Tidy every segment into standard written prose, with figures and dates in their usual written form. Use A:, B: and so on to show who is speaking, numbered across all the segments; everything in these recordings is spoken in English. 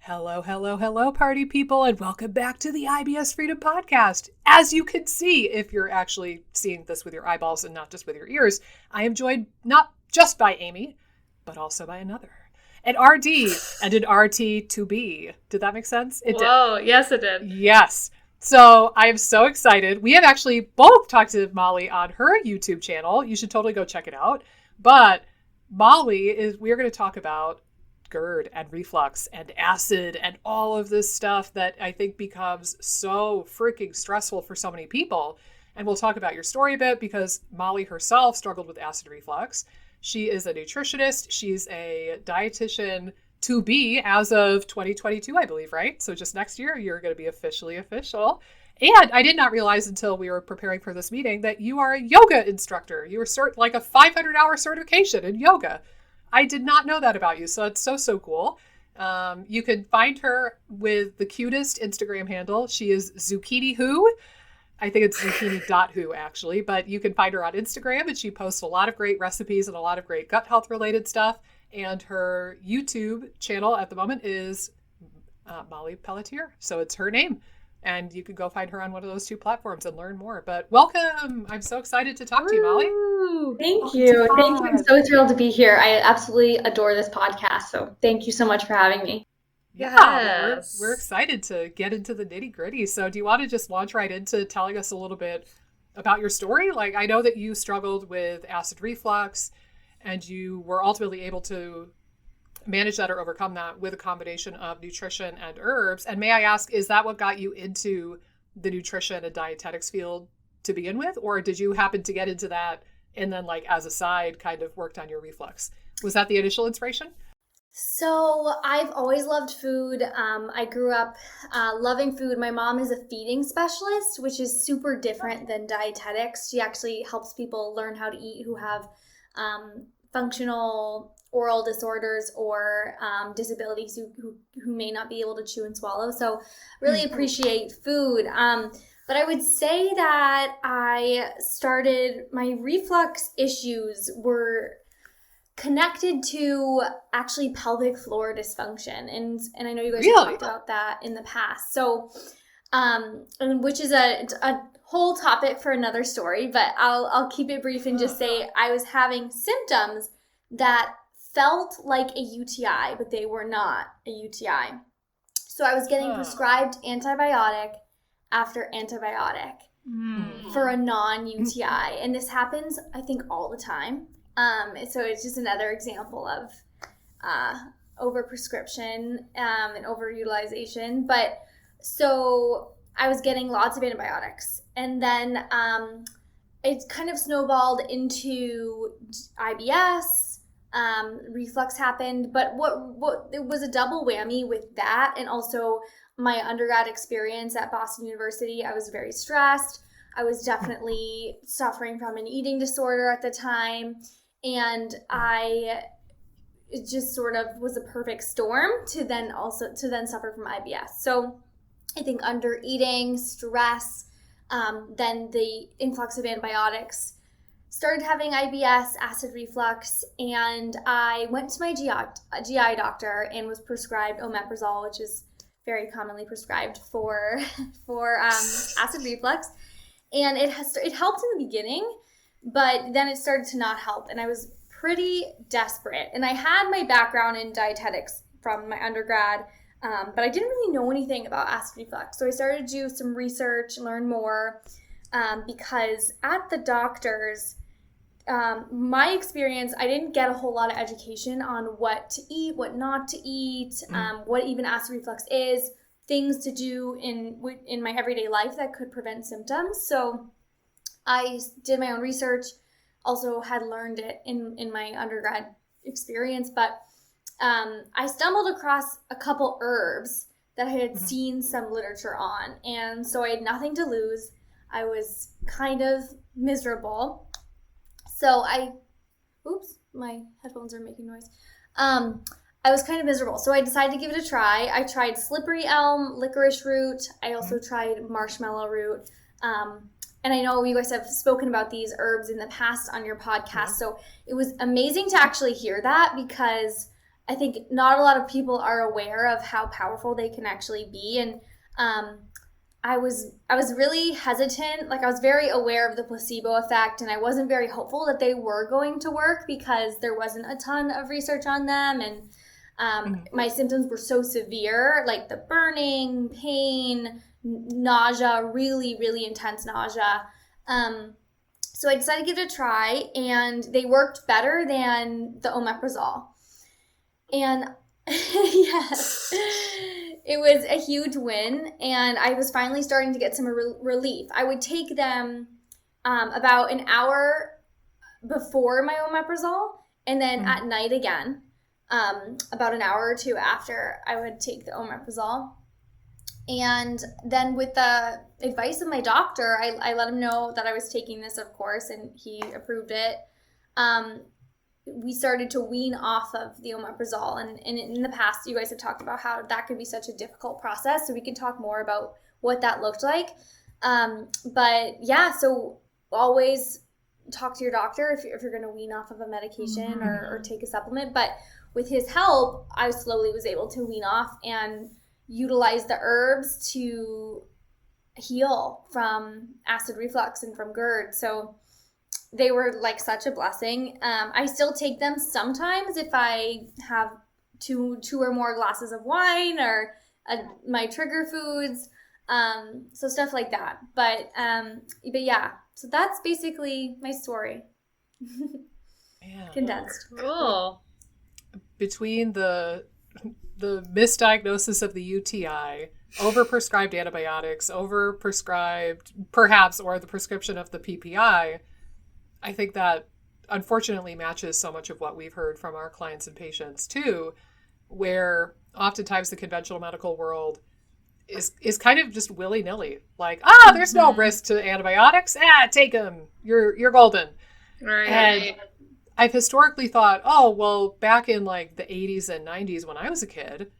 A: Hello, hello, hello, party people, and welcome back to the IBS Freedom Podcast. As you can see, if you're actually seeing this with your eyeballs and not just with your ears, I am joined not just by Amy, but also by another. An RD and an RT to be. Did that make sense?
B: It did. Yes, it did.
A: Yes. So I am so excited. We have actually both talked to Molly on her YouTube channel. You should totally go check it out. But we're going to talk about GERD and reflux and acid and all of this stuff that I think becomes so freaking stressful for so many people. And we'll talk about your story a bit because Molly herself struggled with acid reflux. She is a nutritionist. She's a dietitian to be as of 2022, I believe, right? So just next year, you're going to be officially official. And I did not realize until we were preparing for this meeting that you are a yoga instructor. You were like a 500-hour certification in yoga. I did not know that about you. So it's so cool. You can find her with the cutest Instagram handle. She is Zucchini Who. I think it's zucchini.who actually, but you can find her on Instagram and she posts a lot of great recipes and a lot of great gut health related stuff. And her YouTube channel at the moment is Molly Pelletier. So it's her name. And you could go find her on one of those two platforms and learn more. But welcome. I'm so excited to talk to you, Molly.
C: Thank you. Thank you. I'm so thrilled to be here. I absolutely adore this podcast. So thank you so much for having me.
A: Yeah, we're excited to get into the nitty gritty. So do you want to just launch right into telling us a little bit about your story? Like, I know that you struggled with acid reflux and you were ultimately able to manage that or overcome that with a combination of nutrition and herbs. And may I ask, is that what got you into the nutrition and dietetics field to begin with? Or did you happen to get into that and then like as a side kind of worked on your reflux? Was that the initial inspiration?
C: So I've always loved food. I grew up loving food. My mom is a feeding specialist, which is super different than dietetics. She actually helps people learn how to eat who have functional oral disorders or disabilities who may not be able to chew and swallow. So really appreciate food. But I would say that my reflux issues were connected to actually pelvic floor dysfunction. And I know you guys have talked about that in the past. So, and which is a whole topic for another story, but I'll keep it brief and just say I was having symptoms that felt like a UTI, but they were not a UTI. So I was getting prescribed antibiotic after antibiotic for a non-UTI. And this happens, I think, all the time. So it's just another example of overprescription and overutilization. But so I was getting lots of antibiotics. And then it kind of snowballed into IBS. Reflux happened, but what it was a double whammy with that, and also my undergrad experience at Boston University. I was very stressed. I was definitely suffering from an eating disorder at the time, and it just sort of was a perfect storm to then suffer from IBS. So I think under eating, stress, then the influx of antibiotics, started having IBS, acid reflux, and I went to my GI doctor and was prescribed omeprazole, which is very commonly prescribed for acid reflux. And it helped in the beginning, but then it started to not help, and I was pretty desperate. And I had my background in dietetics from my undergrad, but I didn't really know anything about acid reflux. So I started to do some research, learn more, because at the doctor's, my experience, I didn't get a whole lot of education on what to eat, what not to eat, what even acid reflux is, things to do in my everyday life that could prevent symptoms. So I did my own research, also had learned it in my undergrad experience, but I stumbled across a couple herbs that I had seen some literature on, and so I had nothing to lose. I was kind of miserable. So my headphones are making noise. I was kind of miserable. So I decided to give it a try. I tried slippery elm, licorice root. I also tried marshmallow root. And I know you guys have spoken about these herbs in the past on your podcast. So it was amazing to actually hear that, because I think not a lot of people are aware of how powerful they can actually be. And I was really hesitant. Like, I was very aware of the placebo effect, and I wasn't very hopeful that they were going to work because there wasn't a ton of research on them. And my symptoms were so severe, like the burning, pain, nausea, really, really intense nausea. So I decided to give it a try, and they worked better than the omeprazole. And yes, it was a huge win, and I was finally starting to get some relief. I would take them about an hour before my omeprazole, and then at night again, about an hour or two after, I would take the omeprazole. And then with the advice of my doctor, I let him know that I was taking this, of course, and he approved it. We started to wean off of the omeprazole. And in the past, you guys have talked about how that could be such a difficult process. So we can talk more about what that looked like. But yeah, so always talk to your doctor if you're going to wean off of a medication or take a supplement. But with his help, I slowly was able to wean off and utilize the herbs to heal from acid reflux and from GERD. So they were like such a blessing. I still take them sometimes if I have two or more glasses of wine or my trigger foods. So stuff like that. But yeah, so that's basically my story.
A: Man.
C: Condensed.
B: Cool.
A: Between the misdiagnosis of the UTI, overprescribed antibiotics, overprescribed perhaps, or the prescription of the PPI, I think that unfortunately matches so much of what we've heard from our clients and patients too, where oftentimes the conventional medical world is kind of just willy-nilly, like, there's no risk to antibiotics, take them, you're golden.
B: Right.
A: And I've historically thought, well, back in like the 80s and 90s when I was a kid,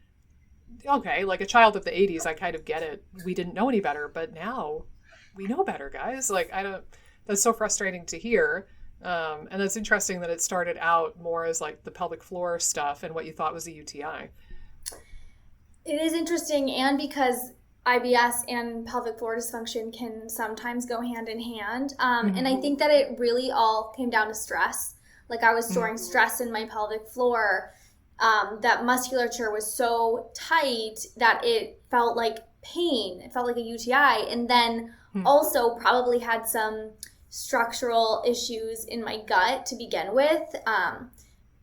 A: okay, like a child of the 80s, I kind of get it. We didn't know any better, but now we know better, guys. Like, that's so frustrating to hear. And it's interesting that it started out more as like the pelvic floor stuff and what you thought was a UTI.
C: It is interesting, and because IBS and pelvic floor dysfunction can sometimes go hand in hand. And I think that it really all came down to stress. Like, I was storing stress in my pelvic floor. That musculature was so tight that it felt like pain. It felt like a UTI. And then also probably had some structural issues in my gut to begin with.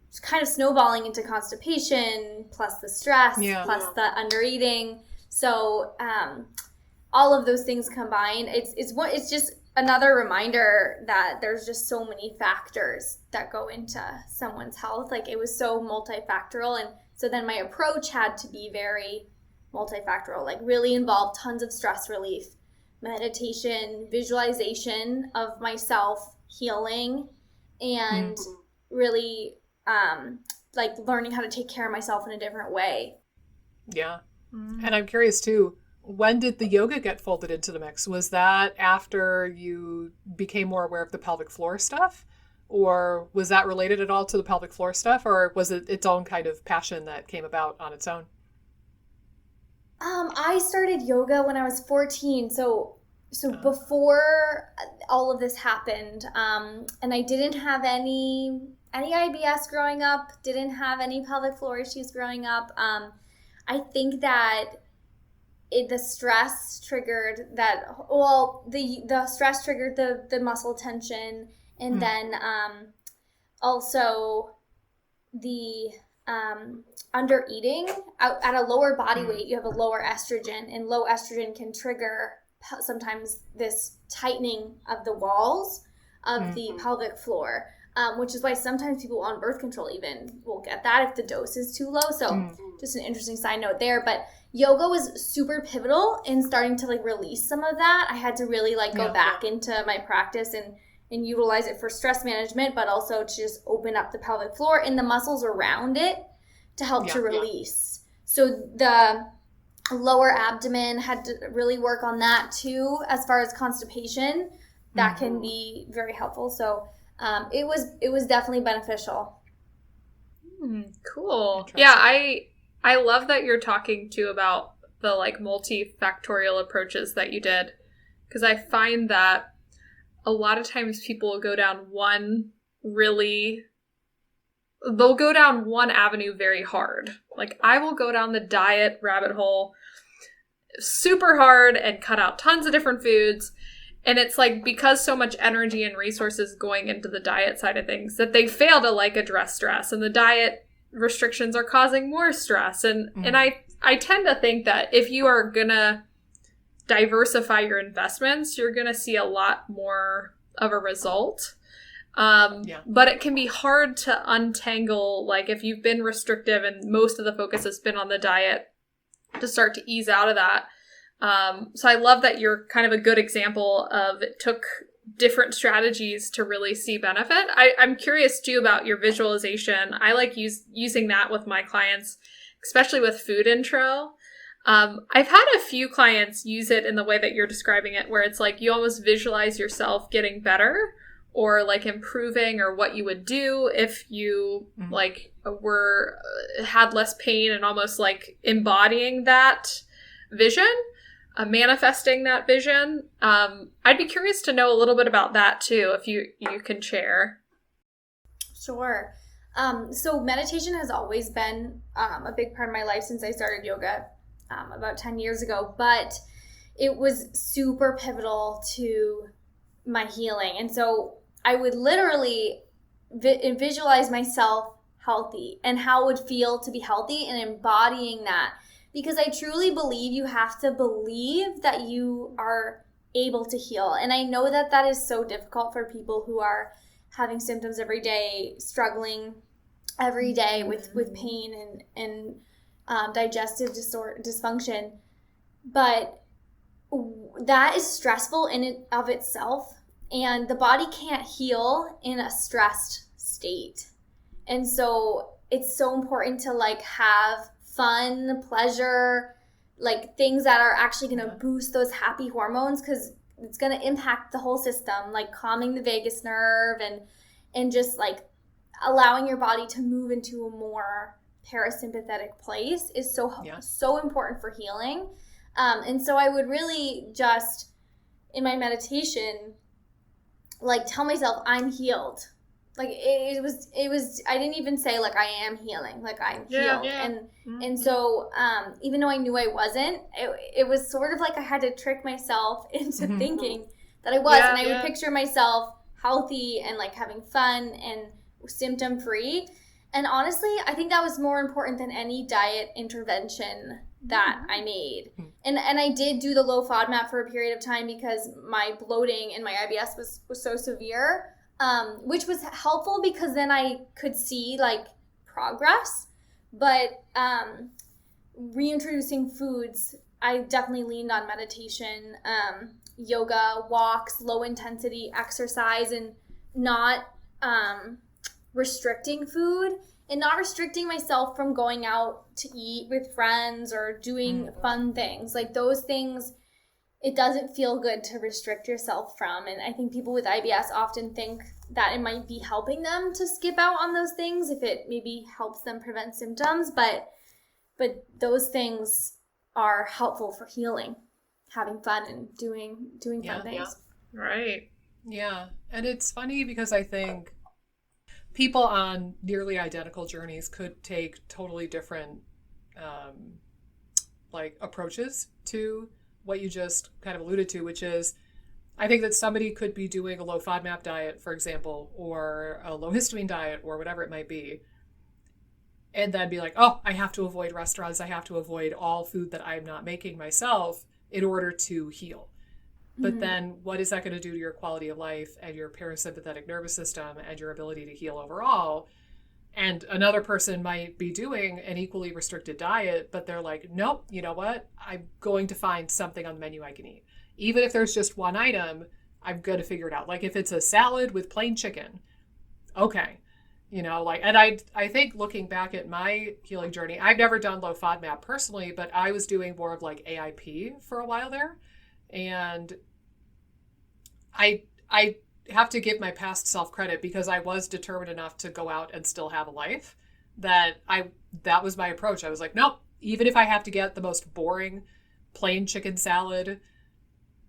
C: It's kind of snowballing into constipation, plus the stress, plus the undereating. So all of those things combined, it's just another reminder that there's just so many factors that go into someone's health. Like, it was so multifactorial. And so then my approach had to be very multifactorial, like really involve tons of stress relief, meditation, visualization of myself healing, and really like learning how to take care of myself in a different way.
A: Yeah. And I'm curious too, when did the yoga get folded into the mix? Was that after you became more aware of the pelvic floor stuff? Or was that related at all to the pelvic floor stuff? Or was it its own kind of passion that came about on its own?
C: I started yoga when I was 14. So before all of this happened, and I didn't have any IBS growing up, didn't have any pelvic floor issues growing up. I think that the stress triggered that. Well, the stress triggered the muscle tension, and then also the under eating. At a lower body weight, you have a lower estrogen, and low estrogen can trigger sometimes this tightening of the walls of the pelvic floor, which is why sometimes people on birth control even will get that if the dose is too low. So just an interesting side note there. But yoga was super pivotal in starting to like release some of that. I had to really like go back into my practice and utilize it for stress management, but also to just open up the pelvic floor and the muscles around it to help to release. So the lower abdomen had to really work on that too, as far as constipation. That can be very helpful. So it was definitely beneficial.
B: Cool. Yeah, I love that you're talking too about the like multifactorial approaches that you did, because I find that a lot of times people will go down they'll go down one avenue very hard. Like I will go down the diet rabbit hole super hard and cut out tons of different foods. And it's like, because so much energy and resources going into the diet side of things, that they fail to like address stress, and the diet restrictions are causing more stress. And I tend to think that if you are gonna diversify your investments, you're gonna see a lot more of a result. But it can be hard to untangle, like if you've been restrictive and most of the focus has been on the diet, to start to ease out of that. So I love that you're kind of a good example of it took different strategies to really see benefit. I'm curious too about your visualization. I like using that with my clients, especially with food intro. I've had a few clients use it in the way that you're describing it, where it's like you almost visualize yourself getting better or like improving, or what you would do if you like had less pain, and almost like embodying that vision. Manifesting that vision. I'd be curious to know a little bit about that too, if you can share.
C: Sure. So meditation has always been a big part of my life since I started yoga about 10 years ago, but it was super pivotal to my healing. And so I would literally visualize myself healthy and how it would feel to be healthy, and embodying that. Because I truly believe you have to believe that you are able to heal. And I know that that is so difficult for people who are having symptoms every day, struggling every day with pain and digestive dysfunction. But that is stressful in and of itself. And the body can't heal in a stressed state. And so it's so important to like have fun, pleasure, like things that are actually going to boost those happy hormones, because it's going to impact the whole system, like calming the vagus nerve and just like allowing your body to move into a more parasympathetic place is so important for healing. And so I would really just, in my meditation, like tell myself I'm healed. Like it was I didn't even say like I am healing, like I'm healed. And so even though I knew I wasn't, it was sort of like I had to trick myself into thinking that I was. And I would picture myself healthy and like having fun and symptom free. And honestly, I think that was more important than any diet intervention that I made. And I did do the low FODMAP for a period of time because my bloating and my IBS was so severe. Which was helpful because then I could see like progress, but reintroducing foods, I definitely leaned on meditation, yoga, walks, low intensity exercise, and not restricting food and not restricting myself from going out to eat with friends or doing fun things. Like those things, it doesn't feel good to restrict yourself from. And I think people with IBS often think that it might be helping them to skip out on those things if it maybe helps them prevent symptoms. But those things are helpful for healing, having fun and doing fun things.
B: Yeah. Right.
A: Yeah. And it's funny because I think people on nearly identical journeys could take totally different like approaches to what you just kind of alluded to, which is I think that somebody could be doing a low FODMAP diet, for example, or a low histamine diet or whatever it might be, and then be like, oh, I have to avoid restaurants. I have to avoid all food that I'm not making myself in order to heal. But then what is that going to do to your quality of life and your parasympathetic nervous system and your ability to heal overall? And another person might be doing an equally restricted diet, but they're like, nope, you know what? I'm going to find something on the menu I can eat. Even if there's just one item, I'm going to figure it out. Like if it's a salad with plain chicken, okay. You know, like, and I think looking back at my healing journey, I've never done low FODMAP personally, but I was doing more of like AIP for a while there. And I have to give my past self credit because I was determined enough to go out and still have a life that that was my approach. I was like, nope, even if I have to get the most boring plain chicken salad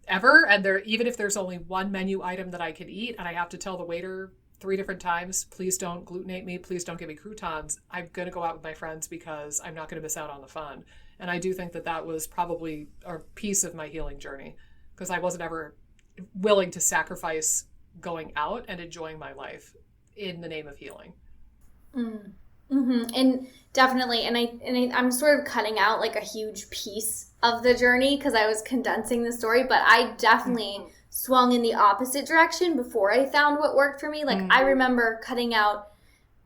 A: ever, and even if there's only one menu item that I can eat and I have to tell the waiter 3 different times, please don't glutenate me, please don't give me croutons, I'm going to go out with my friends because I'm not going to miss out on the fun. And I do think that was probably a piece of my healing journey, because I wasn't ever willing to sacrifice going out and enjoying my life in the name of healing.
C: Mm-hmm. And definitely, I'm sort of cutting out like a huge piece of the journey because I was condensing the story, but I definitely swung in the opposite direction before I found what worked for me. Like I remember cutting out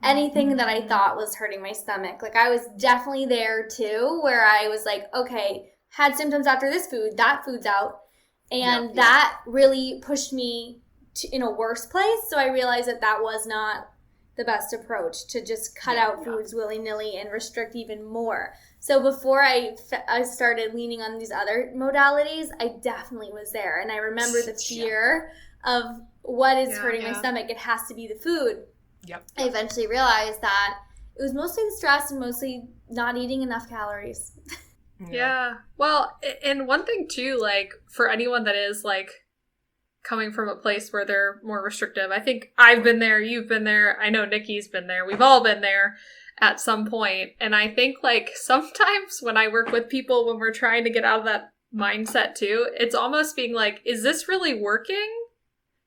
C: anything that I thought was hurting my stomach. Like I was definitely there too, where I was like, okay, had symptoms after this food, that food's out. And that really pushed me in a worse place. So I realized that was not the best approach, to just cut out foods willy-nilly and restrict even more. So before I started leaning on these other modalities, I definitely was there. And I remember the fear of what is hurting my stomach. It has to be the food. I eventually realized that it was mostly the stress and mostly not eating enough calories.
B: Yeah. Well, and one thing too, like for anyone that is like coming from a place where they're more restrictive, I think I've been there, you've been there, I know Nikki's been there, we've all been there at some point. And I think like sometimes when I work with people, when we're trying to get out of that mindset too, it's almost being like, is this really working?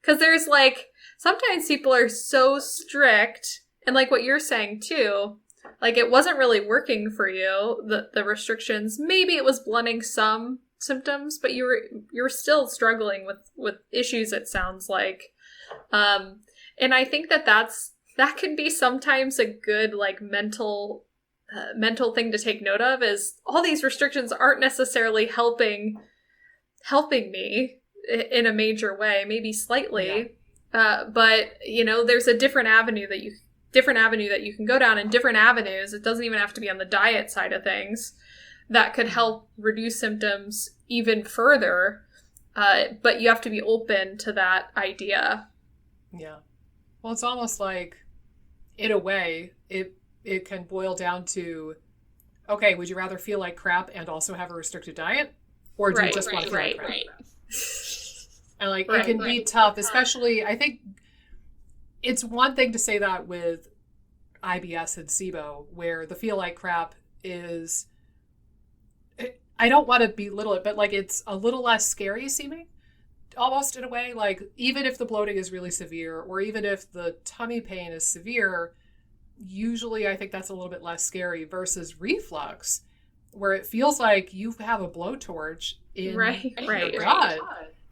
B: Because there's like, sometimes people are so strict, and like what you're saying too, like it wasn't really working for you, the restrictions. Maybe it was blunting some symptoms, but you're still struggling with issues, it sounds like. And I think that can be sometimes a good like mental thing to take note of, is all these restrictions aren't necessarily helping me in a major way, maybe slightly. But you know, there's a different avenue that you can go down, and different avenues. It doesn't even have to be on the diet side of things that could help reduce symptoms even further. But you have to be open to that idea. Yeah.
A: Well, it's almost like, in a way, it can boil down to, okay, would you rather feel like crap and also have a restricted diet? Or do you just want to feel like crap? And like, it can be tough, especially, I think it's one thing to say that with IBS and SIBO, where the feel like crap is, I don't want to belittle it, but like it's a little less scary seeming, almost in a way. Like even if the bloating is really severe, or even if the tummy pain is severe, usually I think that's a little bit less scary versus reflux, where it feels like you have a blowtorch in your gut.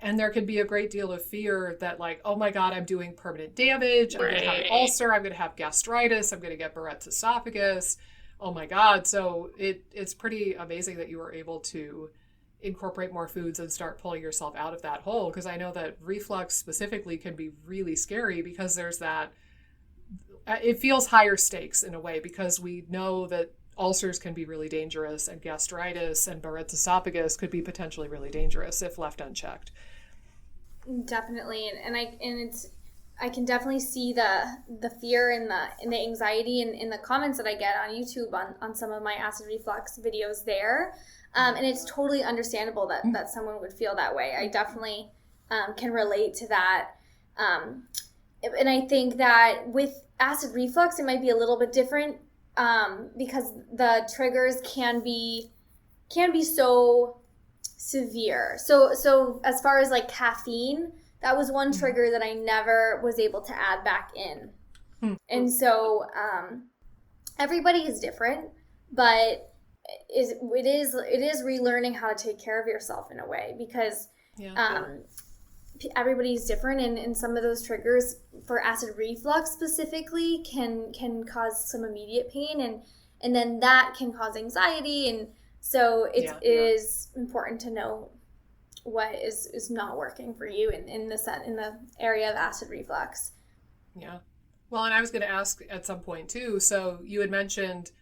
A: And there can be a great deal of fear that like, oh my God, I'm doing permanent damage. I'm going to have an ulcer. I'm going to have gastritis. I'm going to get Barrett's esophagus. Oh my God. So it's pretty amazing that you were able to incorporate more foods and start pulling yourself out of that hole. Because I know that reflux specifically can be really scary, because there's that, it feels higher stakes in a way, because we know that ulcers can be really dangerous, and gastritis and Barrett's esophagus could be potentially really dangerous if left unchecked.
C: Definitely, and I can definitely see the fear and the anxiety in the comments that I get on YouTube on some of my acid reflux videos there, and it's totally understandable that someone would feel that way. I definitely can relate to that, and I think that with acid reflux it might be a little bit different, because the triggers can be so severe. So as far as like caffeine, that was one trigger that I never was able to add back in. And so everybody is different, but it is relearning how to take care of yourself in a way, because everybody's different, and some of those triggers for acid reflux specifically can cause some immediate pain, and then that can cause anxiety, and so it is important to know what is not working for you in the area of acid reflux.
A: Yeah. Well, and I was going to ask at some point too, so you had mentioned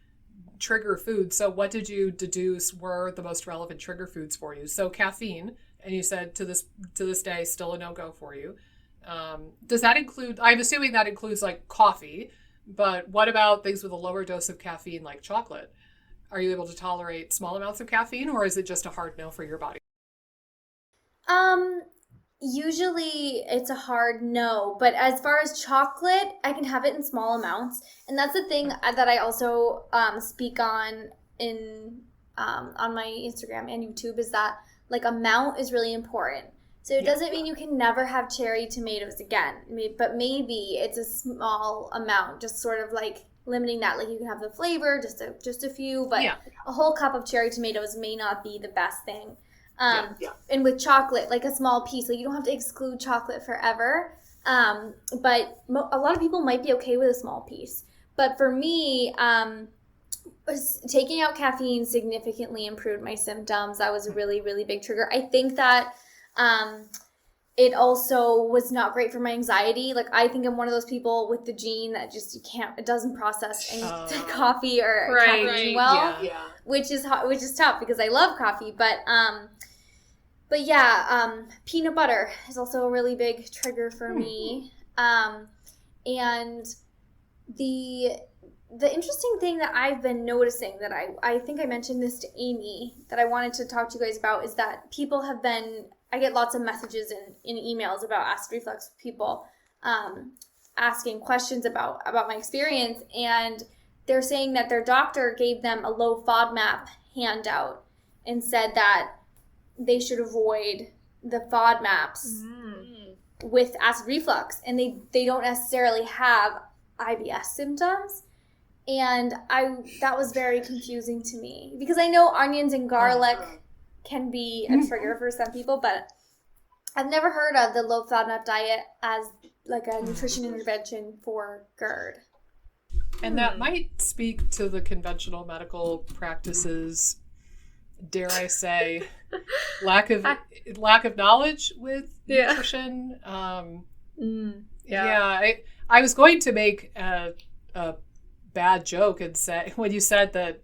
A: trigger foods. So what did you deduce were the most relevant trigger foods for you? So caffeine, and you said to this day still a no-go for you. Does that include, I'm assuming that includes like coffee, But what about things with a lower dose of caffeine like chocolate? Are you able to tolerate small amounts of caffeine, or is it just a hard no for your body?
C: Um, Usually it's a hard no, but as far as chocolate, I can have it in small amounts, and that's the thing that I also speak on in on my Instagram and YouTube is that like amount is really important. So it doesn't mean you can never have cherry tomatoes again, but maybe it's a small amount, just sort of like limiting that. Like you can have the flavor, just a few, but a whole cup of cherry tomatoes may not be the best thing. And with chocolate, like a small piece, like you don't have to exclude chocolate forever. But a lot of people might be okay with a small piece. But for me, taking out caffeine significantly improved my symptoms. That was a really, really big trigger. I think that it also was not great for my anxiety. Like I think I'm one of those people with the gene that just it doesn't process any coffee or caffeine well, which is tough because I love coffee. But yeah, peanut butter is also a really big trigger for me. And the interesting thing that I've been noticing that I think I mentioned this to Amy that I wanted to talk to you guys about is that people have been, I get lots of messages in emails about acid reflux people asking questions about my experience, and they're saying that their doctor gave them a low FODMAP handout and said that they should avoid the FODMAPs with acid reflux, and they don't necessarily have IBS symptoms. And that was very confusing to me because I know onions and garlic can be a trigger for some people, but I've never heard of the low FODMAP diet as like a nutrition intervention for GERD.
A: And that might speak to the conventional medical practices, dare I say, lack of knowledge with nutrition. I was going to make a bad joke and say, when you said that,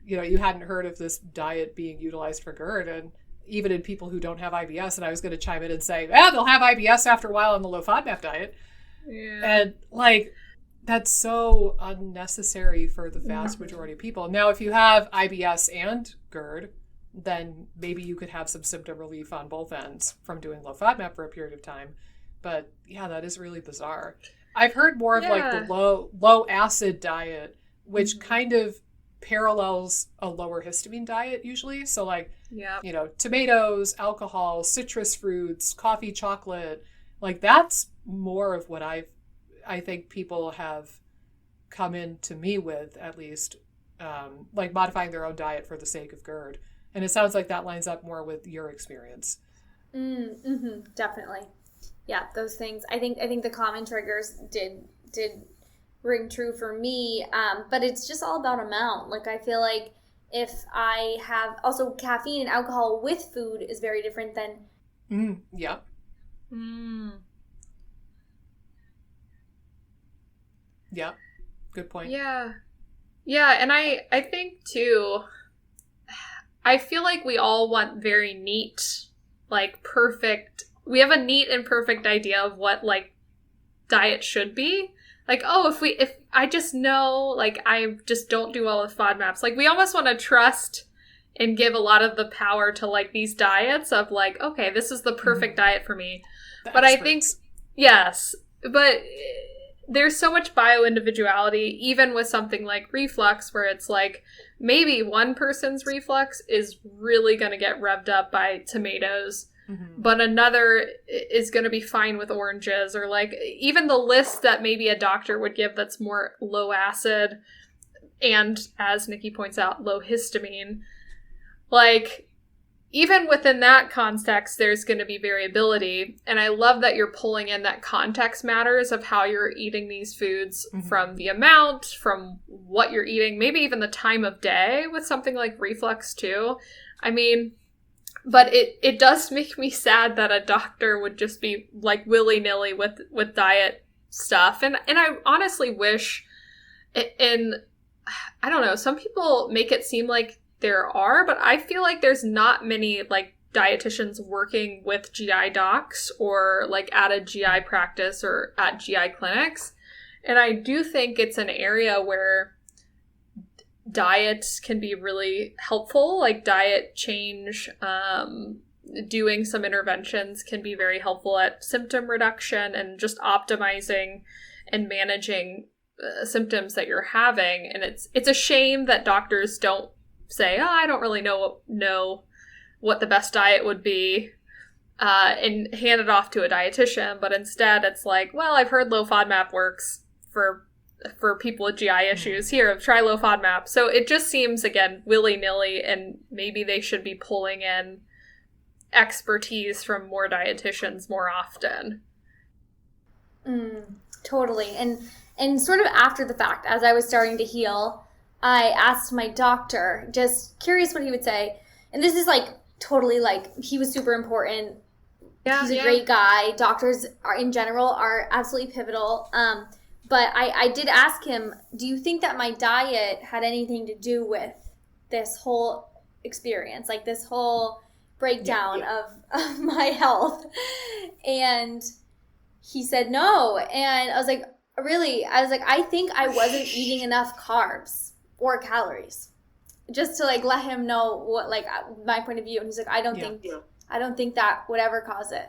A: you hadn't heard of this diet being utilized for GERD, and even in people who don't have IBS, and I was going to chime in and say, they'll have IBS after a while on the low FODMAP diet. Yeah. And like, that's so unnecessary for the vast majority of people. Now, if you have IBS and GERD, then maybe you could have some symptom relief on both ends from doing low FODMAP for a period of time. But yeah, that is really bizarre. I've heard more of like the low acid diet, which kind of parallels a lower histamine diet usually. So like, tomatoes, alcohol, citrus fruits, coffee, chocolate, like that's more of what I think people have come in to me with, at least, like modifying their own diet for the sake of GERD. And it sounds like that lines up more with your experience.
C: Definitely. Yeah, those things. I think the common triggers did ring true for me, but it's just all about amount. Like I feel like if I have also caffeine and alcohol with food is very different than.
A: Yeah, good point.
B: Yeah, and I think too, I feel like we all want very neat, like perfect. We have a neat and perfect idea of what like diet should be. Like, if I just know, like I just don't do well with FODMAPs. Like we almost want to trust and give a lot of the power to like these diets of like, okay, this is the perfect diet for me. But I think, but there's so much bio-individuality, even with something like reflux, where it's like maybe one person's reflux is really going to get revved up by tomatoes, but another is going to be fine with oranges, or like even the list that maybe a doctor would give that's more low acid and, as Nikki points out, low histamine. Like, even within that context, there's going to be variability. And I love that you're pulling in that context matters of how you're eating these foods, from the amount, from what you're eating, maybe even the time of day with something like reflux too. I mean, but it does make me sad that a doctor would just be like willy-nilly with diet stuff. And I honestly wish, and I don't know, some people make it seem like there are, but I feel like there's not many like dietitians working with GI docs or like at a GI practice or at GI clinics. And I do think it's an area where diet can be really helpful. Like diet change, doing some interventions can be very helpful at symptom reduction and just optimizing and managing symptoms that you're having. And it's a shame that doctors don't say, oh, I don't really know what the best diet would be, and hand it off to a dietitian. But instead it's like, well, I've heard low FODMAP works for people with GI issues. Here, try low FODMAP. So it just seems, again, willy-nilly, and maybe they should be pulling in expertise from more dietitians more often.
C: Totally. And sort of after the fact, as I was starting to heal, I asked my doctor, just curious what he would say. And this is like totally like, he was super important. Yeah, he's a great guy. Doctors in general are absolutely pivotal. But I did ask him, do you think that my diet had anything to do with this whole experience, like this whole breakdown of my health? And he said no. And I was like, really? I was like, I think I wasn't eating enough carbs or calories, just to like let him know what, like, my point of view. And he's like, I don't think that would ever cause it.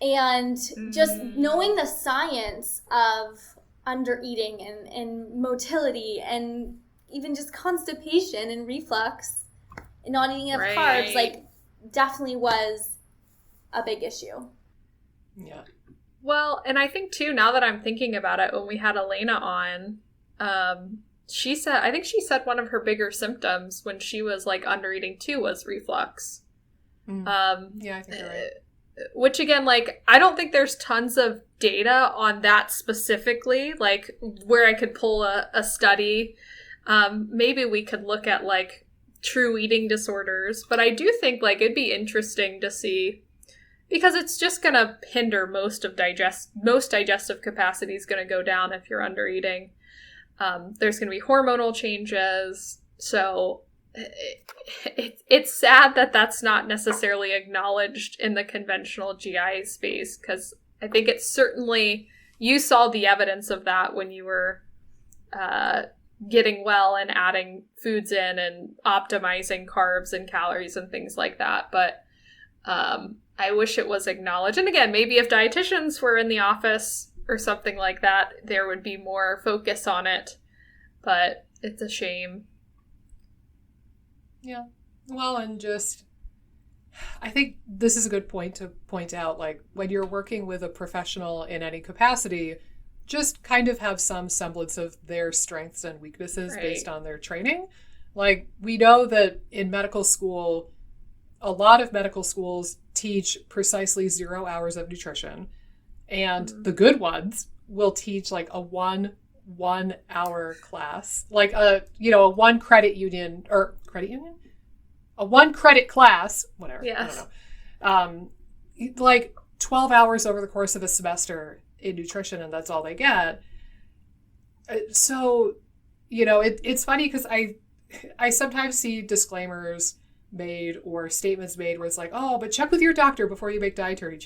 C: And just knowing the science of under eating and motility and even just constipation and reflux and not eating enough carbs, like, definitely was a big issue.
A: Yeah.
B: Well, and I think too, now that I'm thinking about it, when we had Elena on, she said one of her bigger symptoms when she was like under eating too was reflux.
A: I think you're right.
B: Which again, like, I don't think there's tons of data on that specifically, like where I could pull a study. Maybe we could look at like true eating disorders, but I do think like it'd be interesting to see, because it's just going to hinder most digestive capacity is going to go down if you're under eating. There's going to be hormonal changes. So it's sad that that's not necessarily acknowledged in the conventional GI space, because I think it's certainly, you saw the evidence of that when you were getting well and adding foods in and optimizing carbs and calories and things like that. But I wish it was acknowledged. And again, maybe if dietitians were in the office or something like that, there would be more focus on it. But it's a shame.
A: Yeah. Well, and just, I think this is a good point to point out, like, when you're working with a professional in any capacity, just kind of have some semblance of their strengths and weaknesses based on their training. Like, we know that in medical school, a lot of medical schools teach precisely 0 hours of nutrition, and the good ones will teach like a one hour class, like a 1 credit union or a 1 credit class, whatever.
B: Yes.
A: I don't know. Like 12 hours over the course of a semester in nutrition, and that's all they get. So, it's funny because I sometimes see disclaimers made or statements made where it's like, oh, but check with your doctor before you make dietary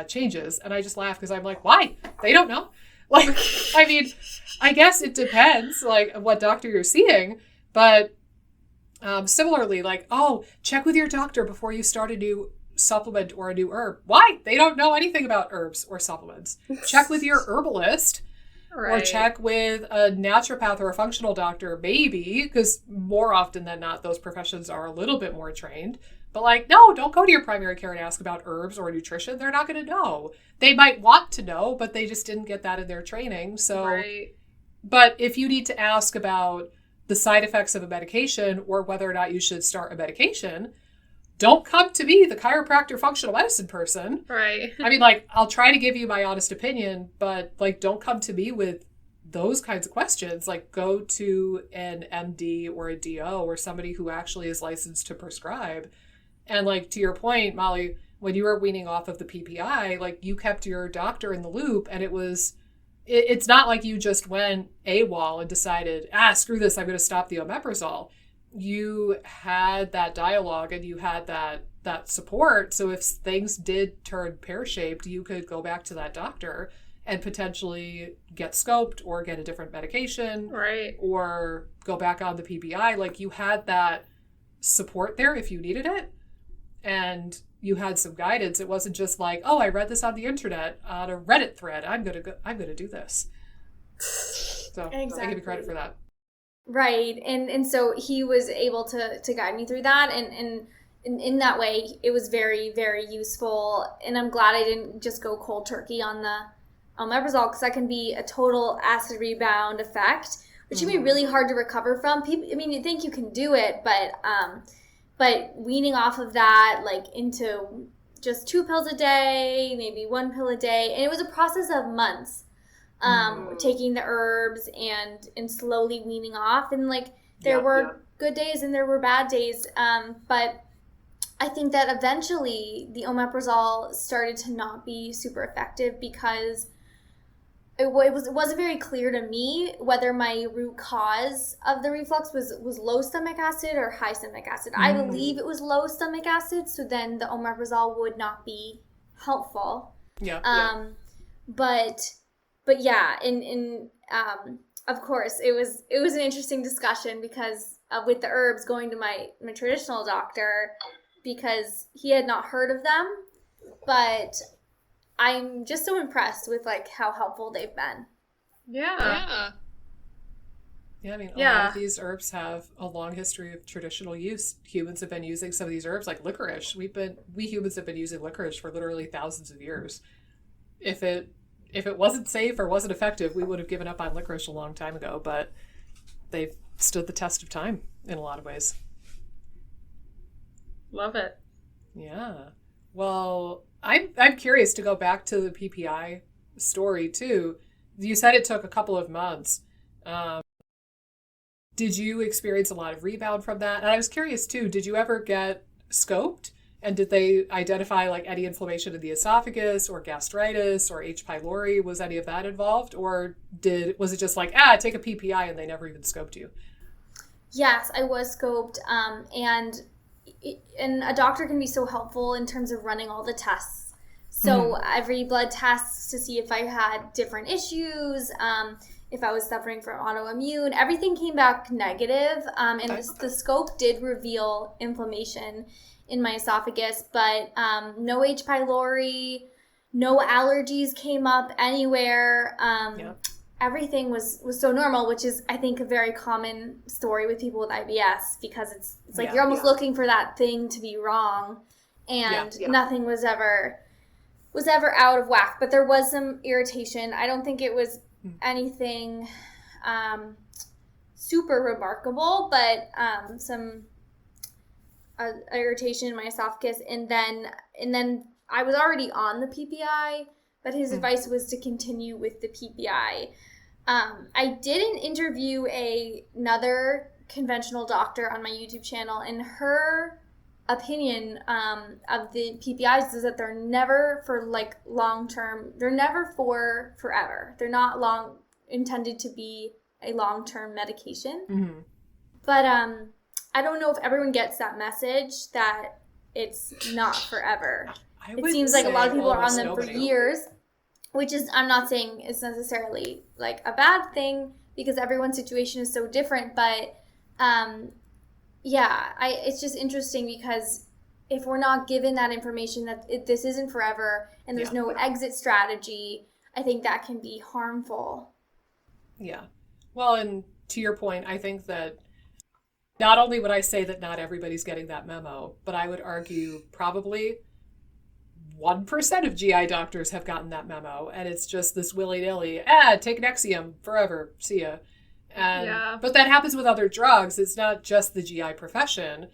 A: changes. And I just laugh because I'm like, why? They don't know. Like, I mean, I guess it depends, like, what doctor you're seeing. But similarly, like, oh, check with your doctor before you start a new supplement or a new herb. Why? They don't know anything about herbs or supplements. Check with your herbalist. Right. Or check with a naturopath or a functional doctor, maybe, because more often than not, those professions are a little bit more trained. But like, no, don't go to your primary care and ask about herbs or nutrition. They're not going to know. They might want to know, but they just didn't get that in their training. So, But if you need to ask about the side effects of a medication or whether or not you should start a medication, don't come to me, the chiropractor functional medicine person.
B: Right.
A: I mean, like, I'll try to give you my honest opinion, but like, don't come to me with those kinds of questions. Like, go to an MD or a DO or somebody who actually is licensed to prescribe. And like, to your point, Molly, when you were weaning off of the PPI, like, you kept your doctor in the loop, and it's not like you just went AWOL and decided, screw this, I'm going to stop the omeprazole. You had that dialogue and you had that support. So if things did turn pear-shaped, you could go back to that doctor and potentially get scoped or get a different medication,
B: Right.
A: or go back on the PPI. Like, you had that support there if you needed it, and you had some guidance. It wasn't just like, oh, I read this on the internet on a Reddit thread, I'm gonna do this. So
C: Exactly.
A: I give you credit for that.
C: Right. And so he was able to guide me through that. And in that way, it was very, very useful. And I'm glad I didn't just go cold turkey on the omeprazole, because that can be a total acid rebound effect, which can be really hard to recover from. People, I mean, you think you can do it, but weaning off of that, like, into just 2 pills a day, maybe 1 pill a day. And it was a process of months, taking the herbs and slowly weaning off. And, like, there were good days and there were bad days. But I think that eventually the omeprazole started to not be super effective, because it wasn't very clear to me whether my root cause of the reflux was low stomach acid or high stomach acid. I believe it was low stomach acid, so then the omeprazole would not be helpful. But yeah, of course it was an interesting discussion, because with the herbs, going to my traditional doctor, because he had not heard of them, but I'm just so impressed with, like, how helpful they've been.
B: Yeah.
A: I mean, a lot of these herbs have a long history of traditional use. Humans have been using some of these herbs, like licorice. We humans have been using licorice for literally thousands of years. If it wasn't safe or wasn't effective, we would have given up on licorice a long time ago, but they've stood the test of time in a lot of ways.
B: Love it.
A: Yeah. Well, I'm curious to go back to the PPI story too. You said it took a couple of months. Did you experience a lot of rebound from that? And I was curious too, did you ever get scoped? And did they identify, like, any inflammation in the esophagus or gastritis or H. pylori? Was any of that involved? Or was it just like, take a PPI, and they never even scoped you?
C: Yes, I was scoped. And a doctor can be so helpful in terms of running all the tests. So every blood test to see if I had different issues, if I was suffering from autoimmune, everything came back negative. And the scope did reveal inflammation in my esophagus, but no H. pylori, no allergies came up anywhere. Everything was so normal, which is, I think, a very common story with people with IBS, because it's like you're almost looking for that thing to be wrong, and nothing was ever out of whack. But there was some irritation. I don't think it was anything super remarkable, but some irritation in my esophagus, and then I was already on the PPI, but his advice was to continue with the PPI. I did an interview another conventional doctor on my YouTube channel, and her opinion of the PPIs is that they're never for, like, long-term. They're never for forever. They're not intended to be a long-term medication. But I don't know if everyone gets that message that it's not forever. It seems like a lot of people are on them for years, which is, I'm not saying it's necessarily, like, a bad thing, because everyone's situation is so different. But it's just interesting, because if we're not given that information that this isn't forever and there's no exit strategy, I think that can be harmful. Yeah.
A: Well, and to your point, I think that not only would I say that not everybody's getting that memo, but I would argue probably 1% of GI doctors have gotten that memo, and it's just this willy-nilly, take Nexium forever, see ya. But that happens with other drugs. It's not just the GI profession.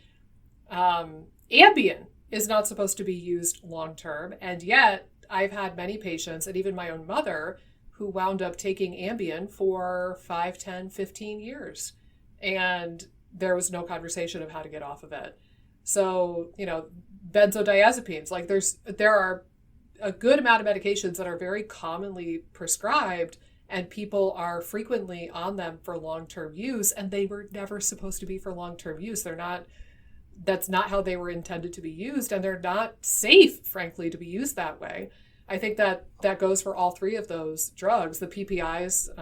A: Ambien is not supposed to be used long-term, and yet I've had many patients, and even my own mother, who wound up taking Ambien for 5, 10, 15 years. And there was no conversation of how to get off of it. So, benzodiazepines, like there are a good amount of medications that are very commonly prescribed, and people are frequently on them for long-term use, and they were never supposed to be for long-term use. That's not how they were intended to be used, and they're not safe, frankly, to be used that way. I think that goes for all three of those drugs, the PPIs,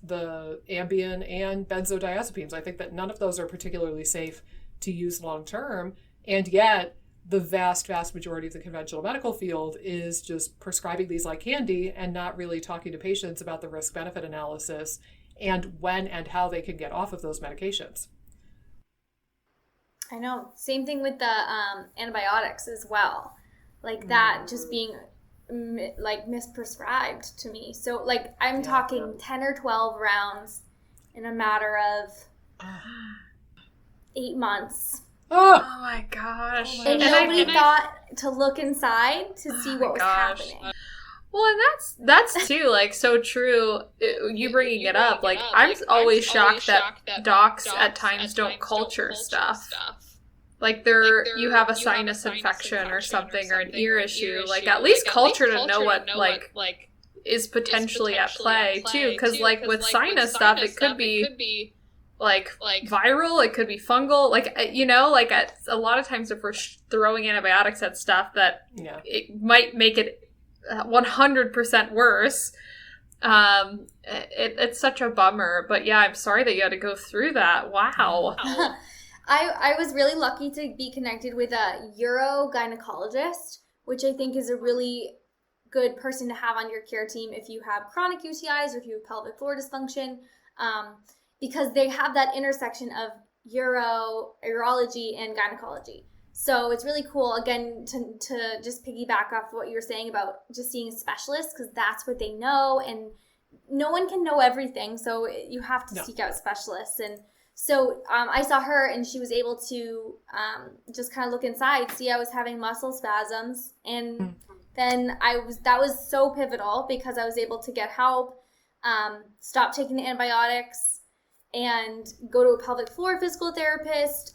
A: the Ambien, and benzodiazepines. I think that none of those are particularly safe to use long term. And yet, the vast majority of the conventional medical field is just prescribing these like candy and not really talking to patients about the risk-benefit analysis and when and how they can get off of those medications.
C: I know. Same thing with the antibiotics as well. Like that just being like misprescribed to me. So like I'm talking 10 or 12 rounds in a matter of 8 months.
B: Oh my gosh.
C: And nobody thought to look inside to see what was happening.
B: Well, and that's too, like, so true. You bringing it up, like, I'm always shocked that docs at times don't culture stuff. Like, you have a sinus infection or something, or an ear issue. Like, at least culture to know what, like, is potentially at play, too. Because, like, with sinus stuff, it could be, like viral, it could be fungal. Like, you know, like, a lot of times if we're throwing antibiotics at stuff that it might make it 100% worse. It's such a bummer, but yeah, I'm sorry that you had to go through that. Wow.
C: I was really lucky to be connected with a urogynecologist, which I think is a really good person to have on your care team if you have chronic UTIs or if you have pelvic floor dysfunction, because they have that intersection of urology and gynecology. So it's really cool, again, to just piggyback off what you were saying about just seeing a specialist, because that's what they know, and no one can know everything, so you have to seek out specialists. And so I saw her, and she was able to just kind of look inside, see I was having muscle spasms, and then that was so pivotal because I was able to get help, stop taking the antibiotics, and go to a pelvic floor physical therapist,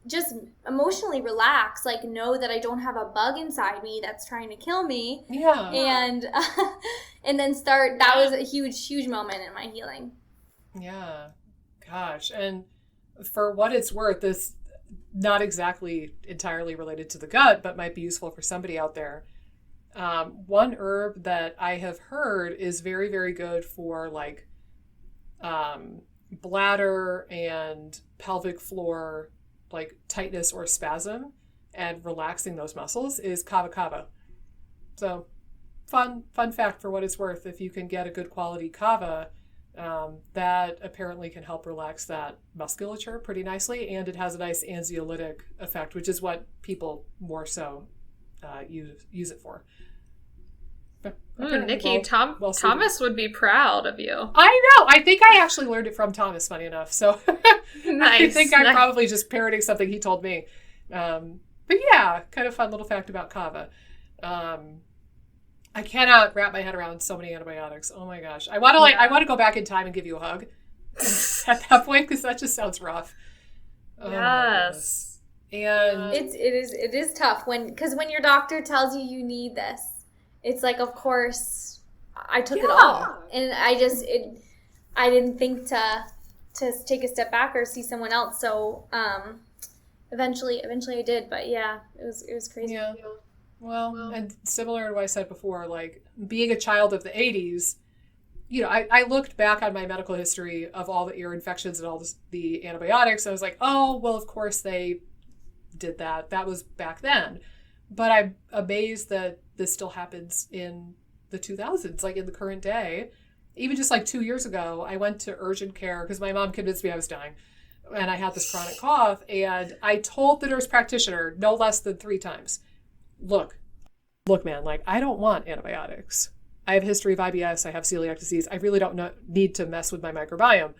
C: just emotionally relax, like know that I don't have a bug inside me that's trying to kill me.
A: Yeah.
C: And then that was a huge moment in my healing.
A: Yeah. Gosh. And for what it's worth, this not exactly entirely related to the gut, but might be useful for somebody out there. One herb that I have heard is very, very good for like bladder and pelvic floor like tightness or spasm and relaxing those muscles is kava kava. So fun fact for what it's worth, if you can get a good quality kava, that apparently can help relax that musculature pretty nicely, and it has a nice anxiolytic effect, which is what people more so use it for.
B: Nikki, Thomas would be proud of you.
A: I know. I think I actually learned it from Thomas, funny enough. So
B: nice.
A: I think I'm probably just parroting something he told me. But yeah, kind of fun little fact about kava. I cannot wrap my head around so many antibiotics. Oh my gosh. I want to go back in time and give you a hug at that point, because that just sounds rough.
B: Yes.
A: And
C: it is tough because when your doctor tells you need this, it's like, of course, I took it all, and I didn't think to take a step back or see someone else. So eventually I did, but yeah, it was crazy.
A: Yeah. Well, and similar to what I said before, like being a child of the 80s, you know, I looked back on my medical history of all the ear infections and all the antibiotics. I was like, oh, well, of course they did that. That was back then. But I'm amazed that this still happens in the 2000s, like in the current day. Even just like 2 years ago, I went to urgent care because my mom convinced me I was dying. And I had this chronic cough. And I told the nurse practitioner no less than 3 times, look, man, like I don't want antibiotics. I have a history of IBS. I have celiac disease. I really don't need to mess with my microbiome.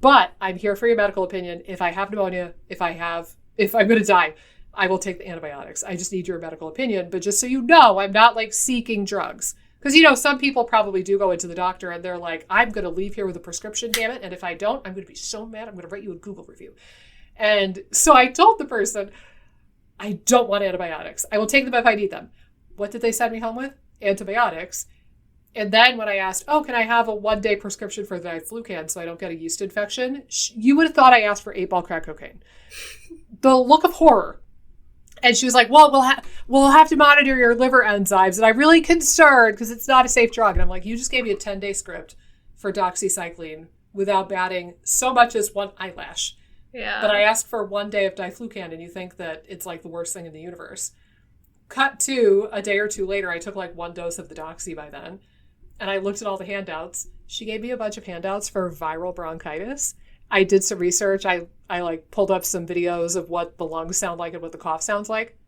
A: But I'm here for your medical opinion. If I have pneumonia, if I'm going to die, I will take the antibiotics. I just need your medical opinion. But just so you know, I'm not like seeking drugs. Because, you know, some people probably do go into the doctor and they're like, I'm going to leave here with a prescription, damn it. And if I don't, I'm going to be so mad. I'm going to write you a Google review. And so I told the person, I don't want antibiotics. I will take them if I need them. What did they send me home with? Antibiotics. And then when I asked, oh, can I have a 1-day prescription for diflucan so I don't get a yeast infection? You would have thought I asked for 8-ball crack cocaine. The look of horror. And she was like, well, we'll have to monitor your liver enzymes. And I'm really concerned because it's not a safe drug. And I'm like, you just gave me a 10-day script for doxycycline without batting so much as one eyelash.
B: Yeah.
A: But I asked for 1 day of diflucan, and you think that it's like the worst thing in the universe. Cut to a day or two later, I took like 1 dose of the doxy by then. And I looked at all the handouts. She gave me a bunch of handouts for viral bronchitis. I did some research. I like pulled up some videos of what the lungs sound like and what the cough sounds like.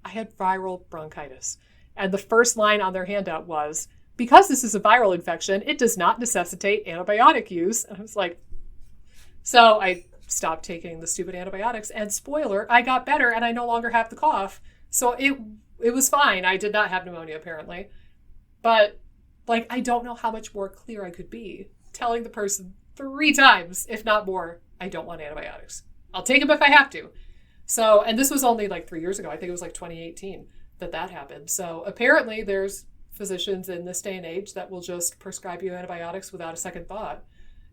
A: I had viral bronchitis. And the first line on their handout was, because this is a viral infection, it does not necessitate antibiotic use. And I was like, so I stopped taking the stupid antibiotics, and spoiler, I got better and I no longer have the cough. So it was fine. I did not have pneumonia apparently. But like, I don't know how much more clear I could be telling the person 3 times, if not more, I don't want antibiotics. I'll take them if I have to. So, and this was only like 3 years ago. I think it was like 2018 that happened. So apparently there's physicians in this day and age that will just prescribe you antibiotics without a second thought.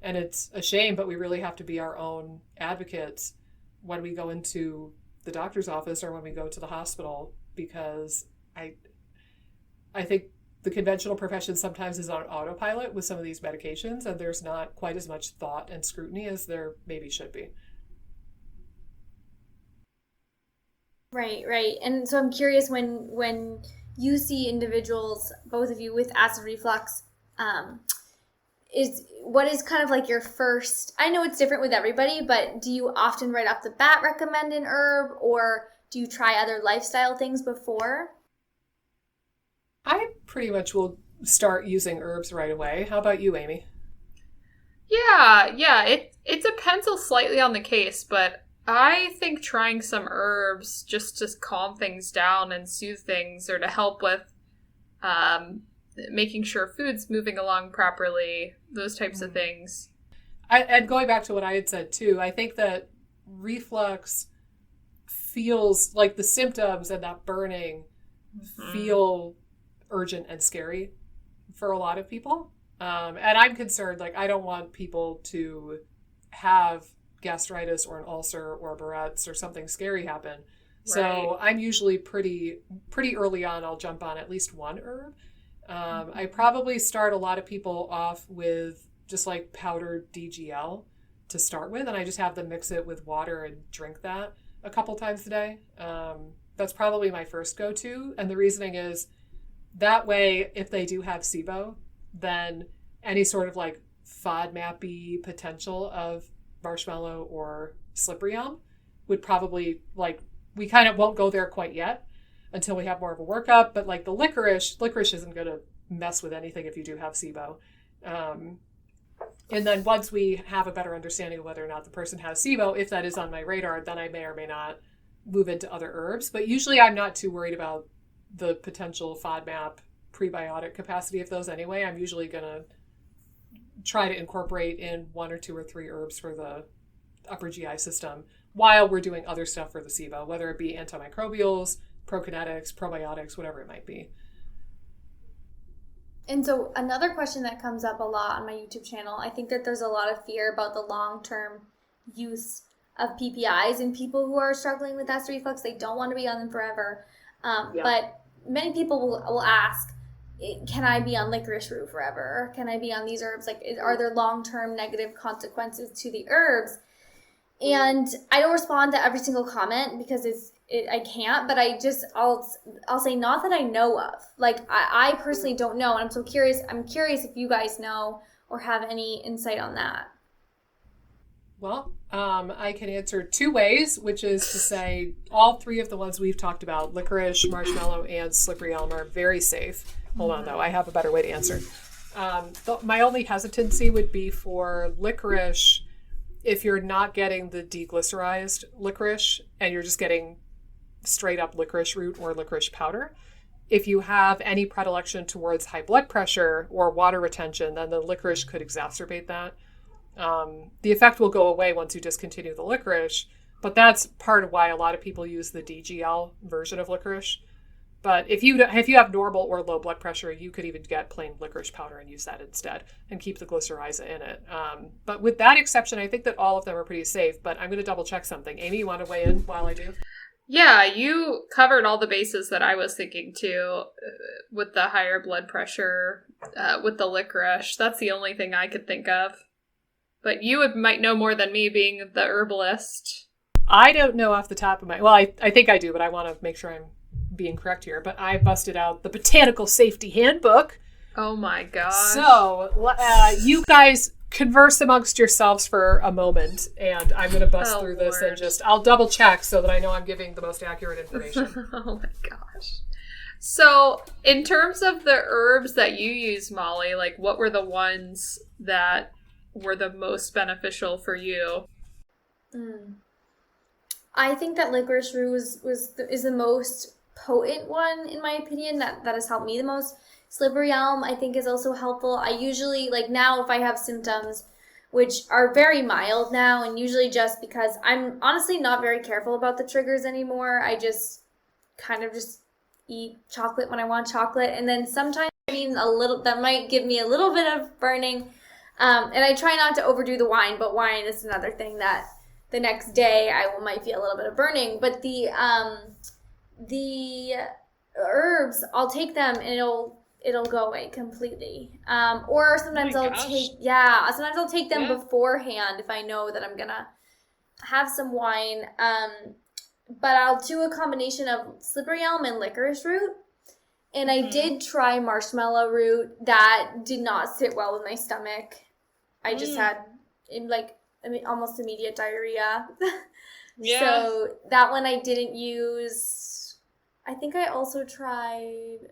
A: And it's a shame, but we really have to be our own advocates when we go into the doctor's office or when we go to the hospital, because I think the conventional profession sometimes is on autopilot with some of these medications, and there's not quite as much thought and scrutiny as there maybe should be.
C: Right. And so I'm curious, when you see individuals, both of you, with acid reflux, what is kind of like your first, I know it's different with everybody, but do you often right off the bat recommend an herb, or do you try other lifestyle things before?
A: I pretty much will start using herbs right away. How about you, Amy?
B: Yeah. It depends slightly on the case, but I think trying some herbs just to calm things down and soothe things, or to help with making sure food's moving along properly, those types of things.
A: And going back to what I had said too, I think that reflux feels like the symptoms and that burning feel urgent and scary for a lot of people. And I'm concerned, like, I don't want people to have gastritis or an ulcer or Barrett's or something scary happen. So I'm usually pretty early on, I'll jump on at least one herb. I probably start a lot of people off with just like powdered DGL to start with, and I just have them mix it with water and drink that a couple times a day. That's probably my first go-to, and the reasoning is that way, if they do have SIBO, then any sort of like FODMAP potential of marshmallow or slippery elm would probably, like, we kind of won't go there quite yet until we have more of a workup, but like the licorice isn't going to mess with anything if you do have SIBO. And then once we have a better understanding of whether or not the person has SIBO, if that is on my radar, then I may or may not move into other herbs. But usually I'm not too worried about the potential FODMAP prebiotic capacity of those anyway. I'm usually going to try to incorporate in 1 or 2 or 3 herbs for the upper GI system while we're doing other stuff for the SIBO, whether it be antimicrobials, prokinetics, probiotics, whatever it might be.
C: And so another question that comes up a lot on my YouTube channel, I think that there's a lot of fear about the long-term use of PPIs in people who are struggling with acid reflux. They don't want to be on them forever. But many people will ask, can I be on licorice root forever? Can I be on these herbs? Like, are there long-term negative consequences to the herbs? And I don't respond to every single comment because I can't, but I'll say not that I know of. Like, I personally don't know, and I'm so curious. I'm curious if you guys know or have any insight on that.
A: Well, I can answer 2 ways, which is to say all 3 of the ones we've talked about, licorice, marshmallow, and slippery elm, are very safe. Hold on, though. I have a better way to answer. My only hesitancy would be for licorice if you're not getting the deglycerized licorice and you're just getting straight up licorice root or licorice powder. If you have any predilection towards high blood pressure or water retention, then the licorice could exacerbate that. The effect will go away once you discontinue the licorice, but that's part of why a lot of people use the DGL version of licorice. But if you have normal or low blood pressure, you could even get plain licorice powder and use that instead and keep the glycyrrhiza in it. But with that exception, I think that all of them are pretty safe, but I'm going to double check something. Amy, you want to weigh in while I do?
B: Yeah, you covered all the bases that I was thinking too, with the higher blood pressure, with the licorice. That's the only thing I could think of. But might know more than me, being the herbalist.
A: I don't know off the top of my... Well, I think I do, but I want to make sure I'm being correct here. But I busted out the Botanical Safety Handbook.
B: Oh my gosh.
A: So, you guys converse amongst yourselves for a moment, and I'm going to bust through this and I'll double check so that I know I'm giving the most accurate information.
B: Oh my gosh. So, in terms of the herbs that you use, Molly, like what were the ones that were the most beneficial for you?
C: I think that licorice root is the most potent one, in my opinion, that has helped me the most. Slippery elm, I think, is also helpful. I usually, like now, if I have symptoms, which are very mild now, and usually just because I'm honestly not very careful about the triggers anymore, I just kind of just eat chocolate when I want chocolate, and then sometimes that might give me a little bit of burning, and I try not to overdo the wine, but wine is another thing that the next day might feel a little bit of burning. But the herbs, I'll take them and it'll go away completely. Or sometimes sometimes I'll take them beforehand if I know that I'm gonna have some wine. But I'll do a combination of slippery elm and licorice root. And I did try marshmallow root. That did not sit well with my stomach. I just had almost immediate diarrhea.
B: Yeah.
C: So that one I didn't use. I think I also tried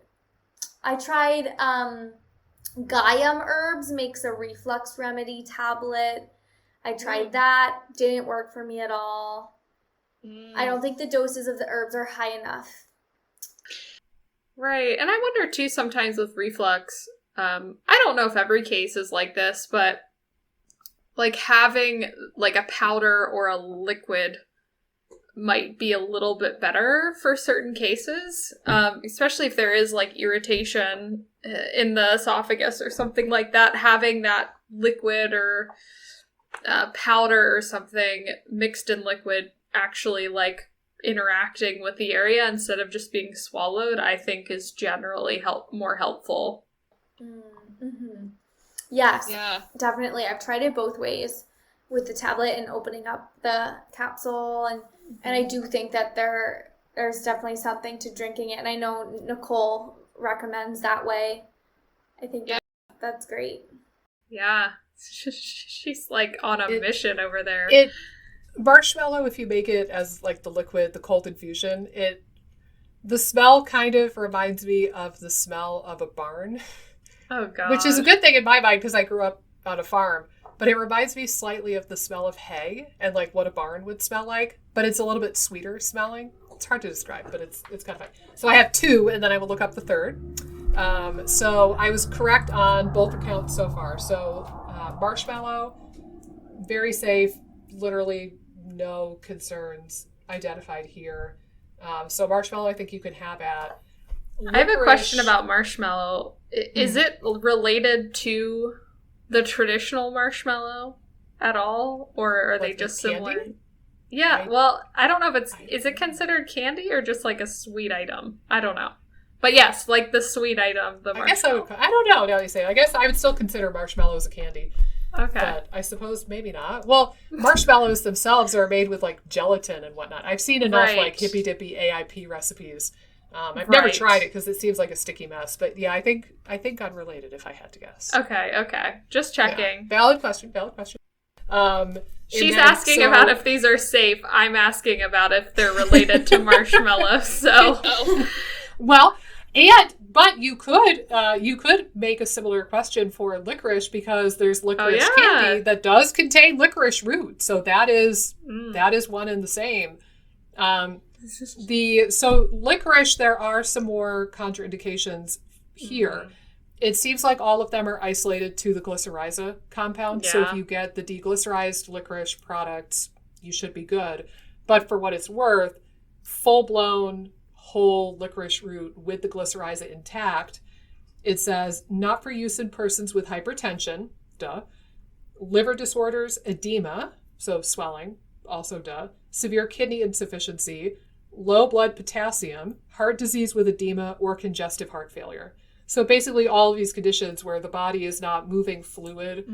C: Gaiam Herbs makes a reflux remedy tablet. I tried that. Didn't work for me at all. I don't think the doses of the herbs are high enough.
B: Right. And I wonder too sometimes with reflux, I don't know if every case is like this, but like having like a powder or a liquid might be a little bit better for certain cases, especially if there is like irritation in the esophagus or something like that. Having that liquid or powder or something mixed in liquid actually like interacting with the area instead of just being swallowed, I think is generally more helpful.
C: Mm-hmm. Yes, definitely. I've tried it both ways with the tablet and opening up the capsule, and I do think that there's definitely something to drinking it, and I know Nicole recommends that way. I think that's great.
B: Yeah, she's like on a mission over there.
A: Marshmallow, if you make it as like the liquid, the cold infusion, the smell kind of reminds me of the smell of a barn.
B: Oh god.
A: Which is a good thing in my mind because I grew up on a farm. But it reminds me slightly of the smell of hay and like what a barn would smell like. But it's a little bit sweeter smelling. It's hard to describe, but it's kind of fun. So I have two, and then I will look up the third. So I was correct on both accounts so far. So marshmallow, very safe, literally no concerns identified here. So marshmallow, I think you can have at.
B: I have a question about marshmallow. Is it related to the traditional marshmallow at all, or are they just similar?
A: Candy?
B: Yeah, well, I don't know if is it considered candy or just like a sweet item? I don't know. But yes, like the sweet item, the marshmallow.
A: I don't know now you say. I guess I would still consider marshmallows a candy.
B: Okay.
A: But I suppose maybe not. Well, marshmallows themselves are made with like gelatin and whatnot. I've seen enough like hippy dippy AIP recipes. I've never tried it because it seems like a sticky mess. But yeah, I think unrelated if I had to guess.
B: Okay. Just checking.
A: Yeah. Valid question.
B: She's asking about if these are safe. I'm asking about if they're related to marshmallows. So,
A: well, but you could make a similar question for licorice because there's licorice candy that does contain licorice root. So that is one and the same. So licorice, there are some more contraindications here. Mm-hmm. It seems like all of them are isolated to the glycyrrhiza compound. Yeah. So if you get the deglycerized licorice products, you should be good. But for what it's worth, full-blown whole licorice root with the glycyrrhiza intact, it says not for use in persons with hypertension, liver disorders, edema, so swelling, also severe kidney insufficiency, low blood potassium, heart disease with edema, or congestive heart failure. So basically all of these conditions where the body is not moving fluid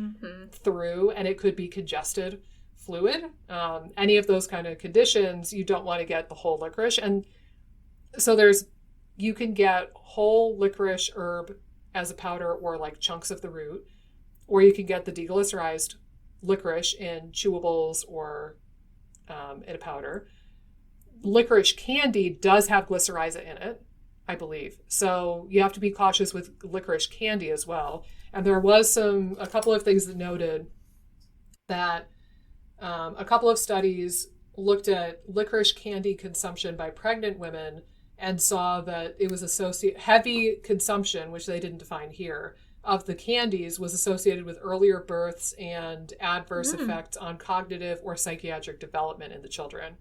A: through, and it could be congested fluid. Any of those kind of conditions, you don't want to get the whole licorice. And so you can get whole licorice herb as a powder or like chunks of the root, or you can get the deglycerized licorice in chewables or in a powder. Licorice candy does have glycyrrhiza in it, I believe. So you have to be cautious with licorice candy as well. And there was a couple of things that noted that a couple of studies looked at licorice candy consumption by pregnant women and saw that it was heavy consumption, which they didn't define here, of the candies was associated with earlier births and adverse effects on cognitive or psychiatric development in the children.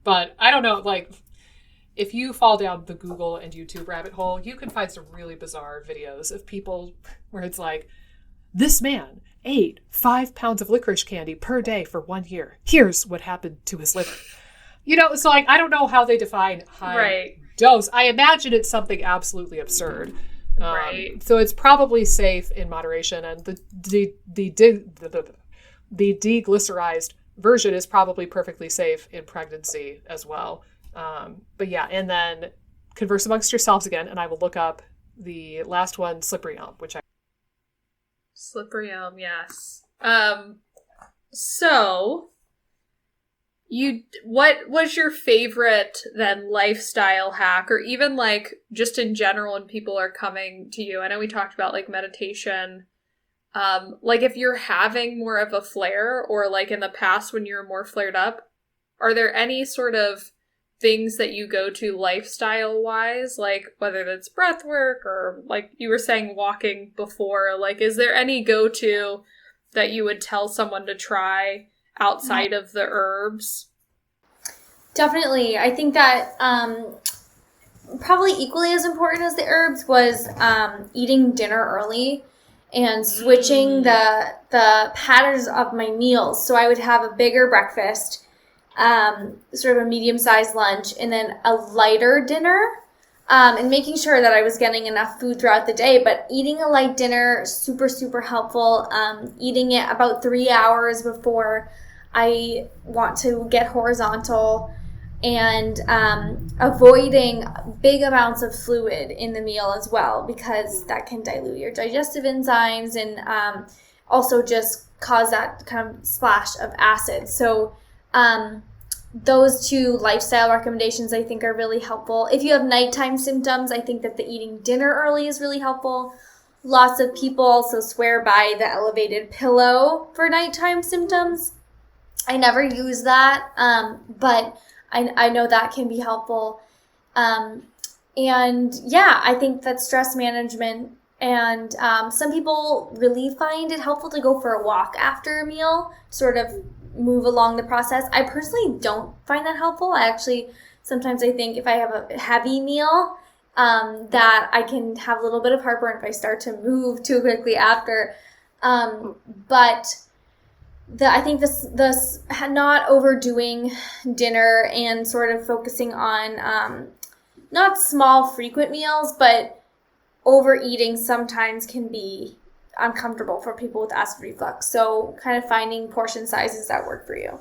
A: But I don't know, like, if you fall down the Google and YouTube rabbit hole, you can find some really bizarre videos of people where it's like, this man ate 5 pounds of licorice candy per day for 1 year. Here's what happened to his liver. So like, I don't know how they define high dose. I imagine it's something absolutely absurd. So it's probably safe in moderation, and the deglycerized version is probably perfectly safe in pregnancy as well. But yeah, and then converse amongst yourselves again, and I will look up the last one, slippery elm,
B: Slippery elm, yes. So what was your favorite then lifestyle hack, or even like just in general when people are coming to you? I know we talked about like meditation. Like if you're having more of a flare, or like in the past when you were more flared up, are there any sort of things that you go to lifestyle wise, like whether that's breath work or like you were saying walking before, like is there any go-to that you would tell someone to try outside of the herbs?
C: Definitely. I think that probably equally as important as the herbs was eating dinner early and switching the patterns of my meals. So I would have a bigger breakfast, sort of a medium-sized lunch, and then a lighter dinner, and making sure that I was getting enough food throughout the day. But eating a light dinner, super, super helpful. Eating it about 3 hours before I want to get horizontal, and avoiding big amounts of fluid in the meal as well, because that can dilute your digestive enzymes and also just cause that kind of splash of acid. So those two lifestyle recommendations I think are really helpful. If you have nighttime symptoms, I think that the eating dinner early is really helpful. Lots of people also swear by the elevated pillow for nighttime symptoms. I never use that, but I know that can be helpful. And yeah, I think that stress management, and some people really find it helpful to go for a walk after a meal, sort of move along the process. I personally don't find that helpful. Sometimes I think if I have a heavy meal, that I can have a little bit of heartburn if I start to move too quickly after. But I think this not overdoing dinner and sort of focusing on not small frequent meals, but overeating sometimes can be uncomfortable for people with acid reflux. So kind of finding portion sizes that work for you.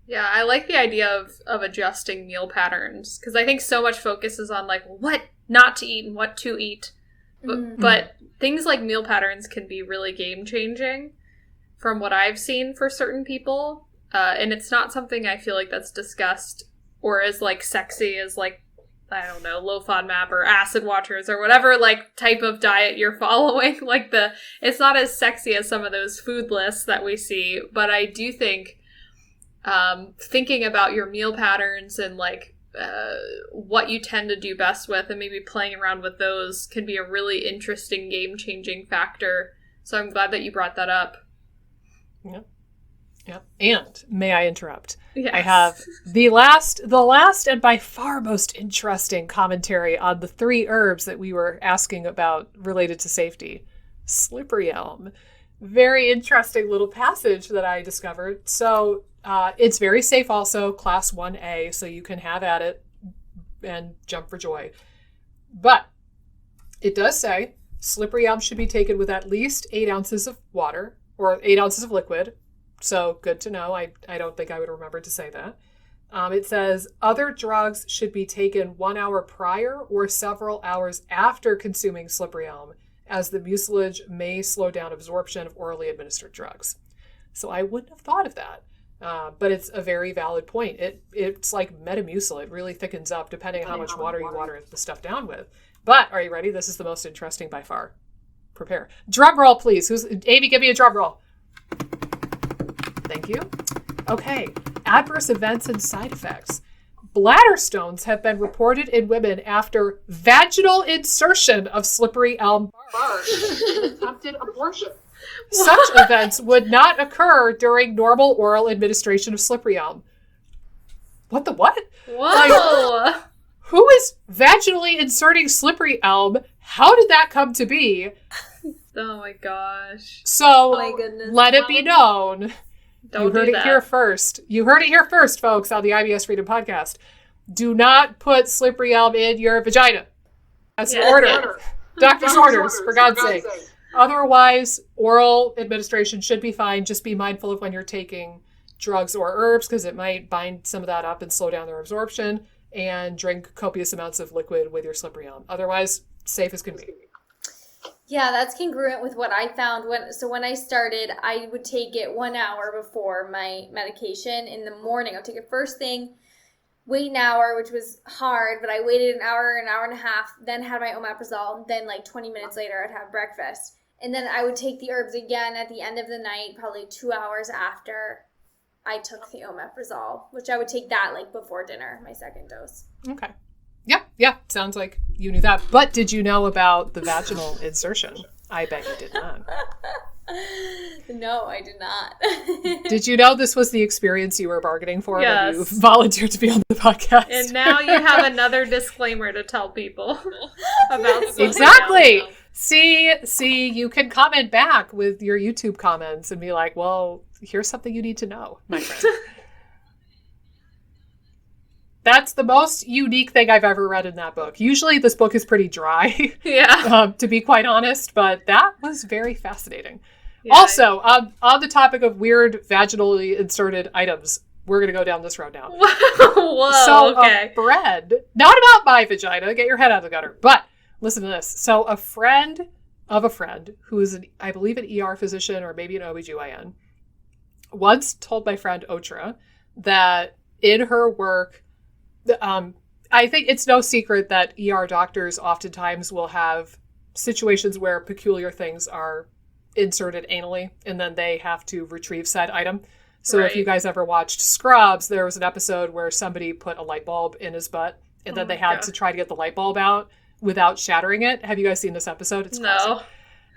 B: Yeah, I like the idea of adjusting meal patterns, because I think so much focus is on like what not to eat and what to eat. But things like meal patterns can be really game changing from what I've seen for certain people. And it's not something I feel like that's discussed or as like sexy as like, I don't know, low FODMAP or acid watchers or whatever like type of diet you're following. Like it's not as sexy as some of those food lists that we see. But I do think thinking about your meal patterns and like what you tend to do best with, and maybe playing around with those, can be a really interesting game-changing factor. So I'm glad that you brought that up.
A: Yep. Yep. And may I interrupt?
B: Yes.
A: I have the last and by far most interesting commentary on the 3 herbs that we were asking about related to safety. Slippery elm. very interesting little passage that I discovered. So it's very safe also, class 1A, so you can have at it and jump for joy. But it does say slippery elm should be taken with at least 8 ounces of water or 8 ounces of liquid. So good to know. I don't think I would remember to say that. It says other drugs should be taken 1 hour prior or several hours after consuming slippery elm, as the mucilage may slow down absorption of orally administered drugs. So I wouldn't have thought of that. But it's a very valid point. It's like Metamucil. It really thickens up depending on how much water you water the stuff down with. But are you ready? This is the most interesting by far. Prepare. Drum roll, please. Amy, give me a drum roll. Thank you. Okay. Adverse events and side effects. Bladder stones have been reported in women after vaginal insertion of slippery elm bark in attempted abortion. Such events would not occur during normal oral administration of slippery elm. What the what?
B: Whoa!
A: Like, who is vaginally inserting slippery elm? How did that come to be?
B: Oh my gosh.
A: So,
C: Oh my goodness.
A: let it be known.
B: Don't
A: You heard
B: do
A: it
B: that.
A: here first. You heard it here first, folks, on the IBS Freedom Podcast. Do not put slippery elm in your vagina. That's the order. Doctor's orders, for God's sake. Otherwise, oral administration should be fine. Just be mindful of when you're taking drugs or herbs, because it might bind some of that up and slow down their absorption, and drink copious amounts of liquid with your slippery elm. Otherwise, safe as can be.
C: Yeah, that's congruent with what I found. When I started, I would take it 1 hour before my medication in the morning. I would take it first thing, wait an hour, which was hard, but I waited an hour and a half, then had my omeprazole, then like 20 minutes later I'd have breakfast. And then I would take the herbs again at the end of the night, probably 2 hours after I took the omeprazole, which I would take that like before dinner, my second dose.
A: Okay. Yeah. Sounds like you knew that. But did you know about the vaginal insertion? I bet you did not.
C: No, I did not.
A: Did you know this was the experience you were bargaining for when you
B: Yes.
A: volunteered to be on the podcast?
B: And now you have another disclaimer to tell people about slippery
A: Exactly.
B: elm.
A: See, you can comment back with your YouTube comments and be like, well, here's something you need to know, my friend. That's the most unique thing I've ever read in that book. Usually this book is pretty dry,
B: Yeah.
A: to be quite honest, but that was very fascinating.
B: Yeah.
A: Also, on the topic of weird vaginally inserted items, we're going to go down this road now.
B: Whoa,
A: So
B: okay.
A: a friend, not about my vagina, get your head out of the gutter, but listen to this. So a friend of a friend who is, I believe, an ER physician or maybe an OBGYN, once told my friend Otra that in her work, I think it's no secret that ER doctors oftentimes will have situations where peculiar things are inserted anally and then they have to retrieve said item. So if you guys ever watched Scrubs, there was an episode where somebody put a light bulb in his butt and then they had to try to get the light bulb out without shattering it. Have you guys seen this episode? It's classic.
B: No.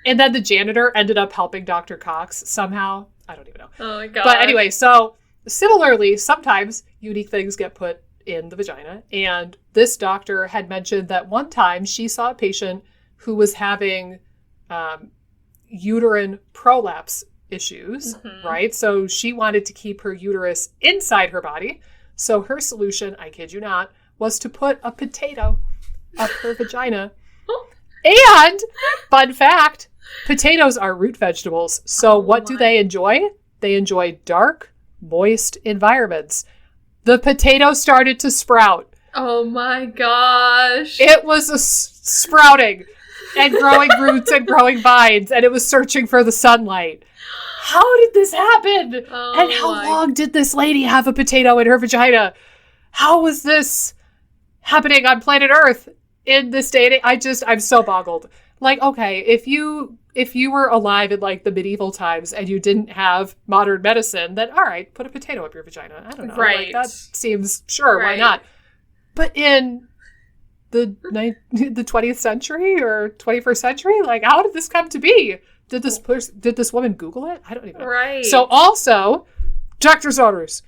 A: And then the janitor ended up helping Dr. Cox somehow. I don't even know.
B: Oh my god.
A: But anyway, so similarly, sometimes unique things get put in the vagina. And this doctor had mentioned that one time she saw a patient who was having uterine prolapse issues, right? So she wanted to keep her uterus inside her body. So her solution, I kid you not, was to put a potato up her vagina. And, fun fact, potatoes are root vegetables. So what do they enjoy? They enjoy dark, moist environments. The potato started to sprout.
B: Oh my gosh.
A: It was sprouting and growing roots and growing vines, and it was searching for the sunlight. How did this happen?
B: Oh
A: And how
B: my-
A: long did this lady have a potato in her vagina? How was this happening on planet Earth in this day and age? I'm so boggled. Like, okay, if you were alive in like the medieval times and you didn't have modern medicine, then all right, put a potato up your vagina. I don't know.
B: Right.
A: Like, that seems, sure, why
B: Right.
A: not? But in the 20th century or 21st century, like, how did this come to be? Did this woman Google it? I don't even know.
B: Right.
A: So also, doctor's orders.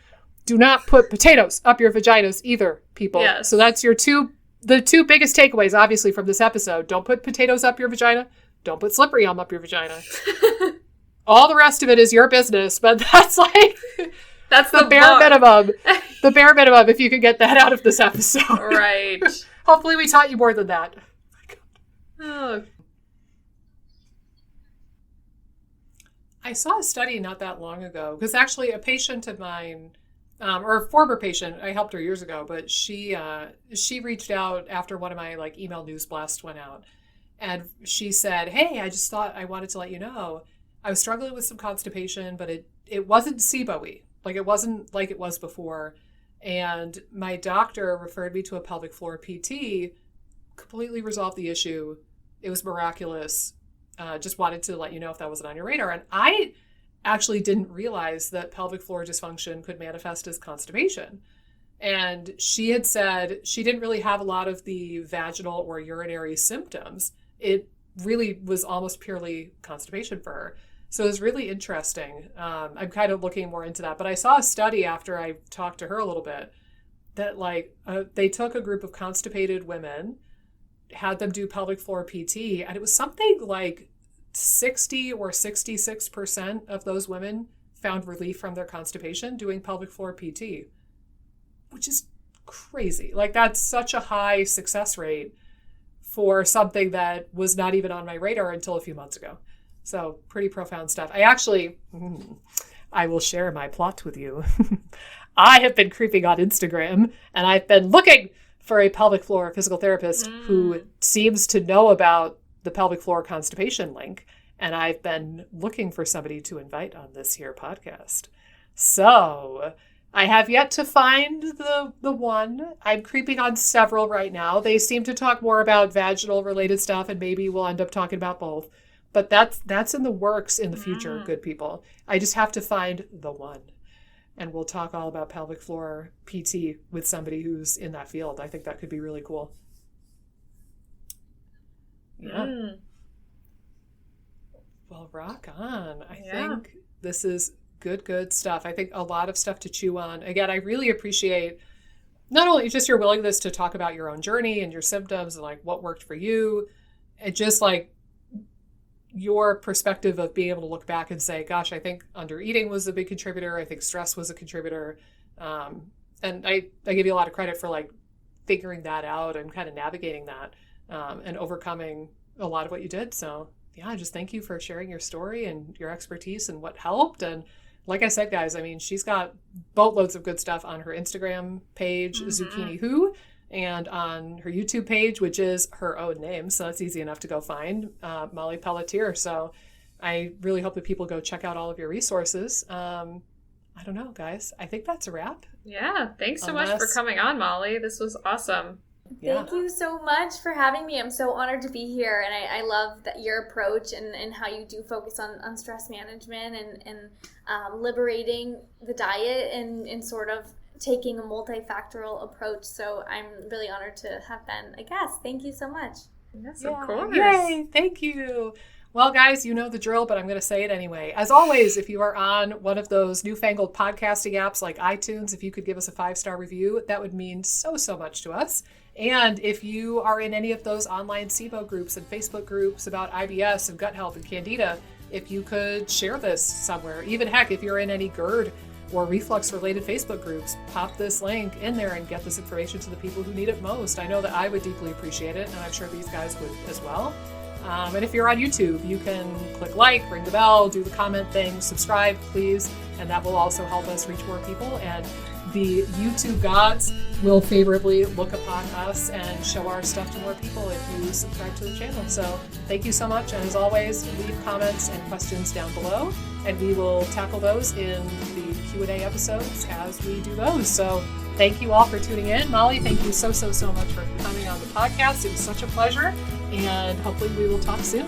A: Do not put potatoes up your vaginas either, people.
B: Yes.
A: So that's the two biggest takeaways, obviously, from this episode. Don't put potatoes up your vagina. Don't put slippery elm up your vagina. All the rest of it is your business, but that's like
B: That's
A: the bare minimum. The bare minimum, if you could get that out of this episode.
B: Right.
A: Hopefully we taught you more than that.
B: Oh.
A: I saw a study not that long ago, because actually a patient of mine, or a former patient, I helped her years ago, but she reached out after one of my like email news blasts went out. And she said, hey, I just thought I wanted to let you know, I was struggling with some constipation, but it wasn't SIBO-y. Like it wasn't like it was before. And my doctor referred me to a pelvic floor PT, completely resolved the issue. It was miraculous. Just wanted to let you know if that wasn't on your radar. And I actually didn't realize that pelvic floor dysfunction could manifest as constipation. And she had said she didn't really have a lot of the vaginal or urinary symptoms. It really was almost purely constipation for her. So it was really interesting. I'm kind of looking more into that. But I saw a study after I talked to her a little bit that like they took a group of constipated women, had them do pelvic floor PT, and it was something like 60 or 66% of those women found relief from their constipation doing pelvic floor PT, which is crazy. Like that's such a high success rate for something that was not even on my radar until a few months ago. So pretty profound stuff. I will share my plot with you. I have been creeping on Instagram and I've been looking for a pelvic floor physical therapist who seems to know about the pelvic floor constipation link. And I've been looking for somebody to invite on this here podcast. So I have yet to find the one. I'm creeping on several right now. They seem to talk more about vaginal related stuff and maybe we'll end up talking about both. But that's in the works in the future, good people. I just have to find the one. And we'll talk all about pelvic floor PT with somebody who's in that field. I think that could be really cool. Yeah. Well, rock on. I think this is good stuff. I think a lot of stuff to chew on. Again, I really appreciate not only just your willingness to talk about your own journey and your symptoms and like what worked for you, and just like your perspective of being able to look back and say, gosh, I think under eating was a big contributor. I think stress was a contributor. And I give you a lot of credit for like figuring that out and kind of navigating that and overcoming a lot of what you did. So yeah, just thank you for sharing your story and your expertise and what helped. And like I said, guys, I mean, she's got boatloads of good stuff on her Instagram page, Zucchini Who, and on her YouTube page, which is her own name. So that's easy enough to go find, Molly Pelletier. So I really hope that people go check out all of your resources. I don't know, guys. I think that's a wrap.
B: Yeah. Thanks so much for coming on, Molly. This was awesome.
C: Thank you so much for having me. I'm so honored to be here. And I love that your approach and how you do focus on stress management and liberating the diet and sort of taking a multifactorial approach. So I'm really honored to have been a guest. Thank you so much.
B: Yes, of course.
A: Yay, thank you. Well, guys, you know the drill, but I'm going to say it anyway. As always, if you are on one of those newfangled podcasting apps like iTunes, if you could give us a 5-star review, that would mean so much to us. And if you are in any of those online SIBO groups and Facebook groups about IBS and gut health and candida, if you could share this somewhere, even heck, if you're in any GERD or reflux related Facebook groups, pop this link in there and get this information to the people who need it most. I know that I would deeply appreciate it, and I'm sure these guys would as well. And if you're on YouTube, you can click like, ring the bell, do the comment thing, subscribe, please. And that will also help us reach more people. And the YouTube gods will favorably look upon us and show our stuff to more people if you subscribe to the channel. So thank you so much. And as always, leave comments and questions down below, and we will tackle those in the Q&A episodes as we do those. So thank you all for tuning in. Molly, thank you so much for coming on the podcast. It was such a pleasure, and hopefully we will talk soon.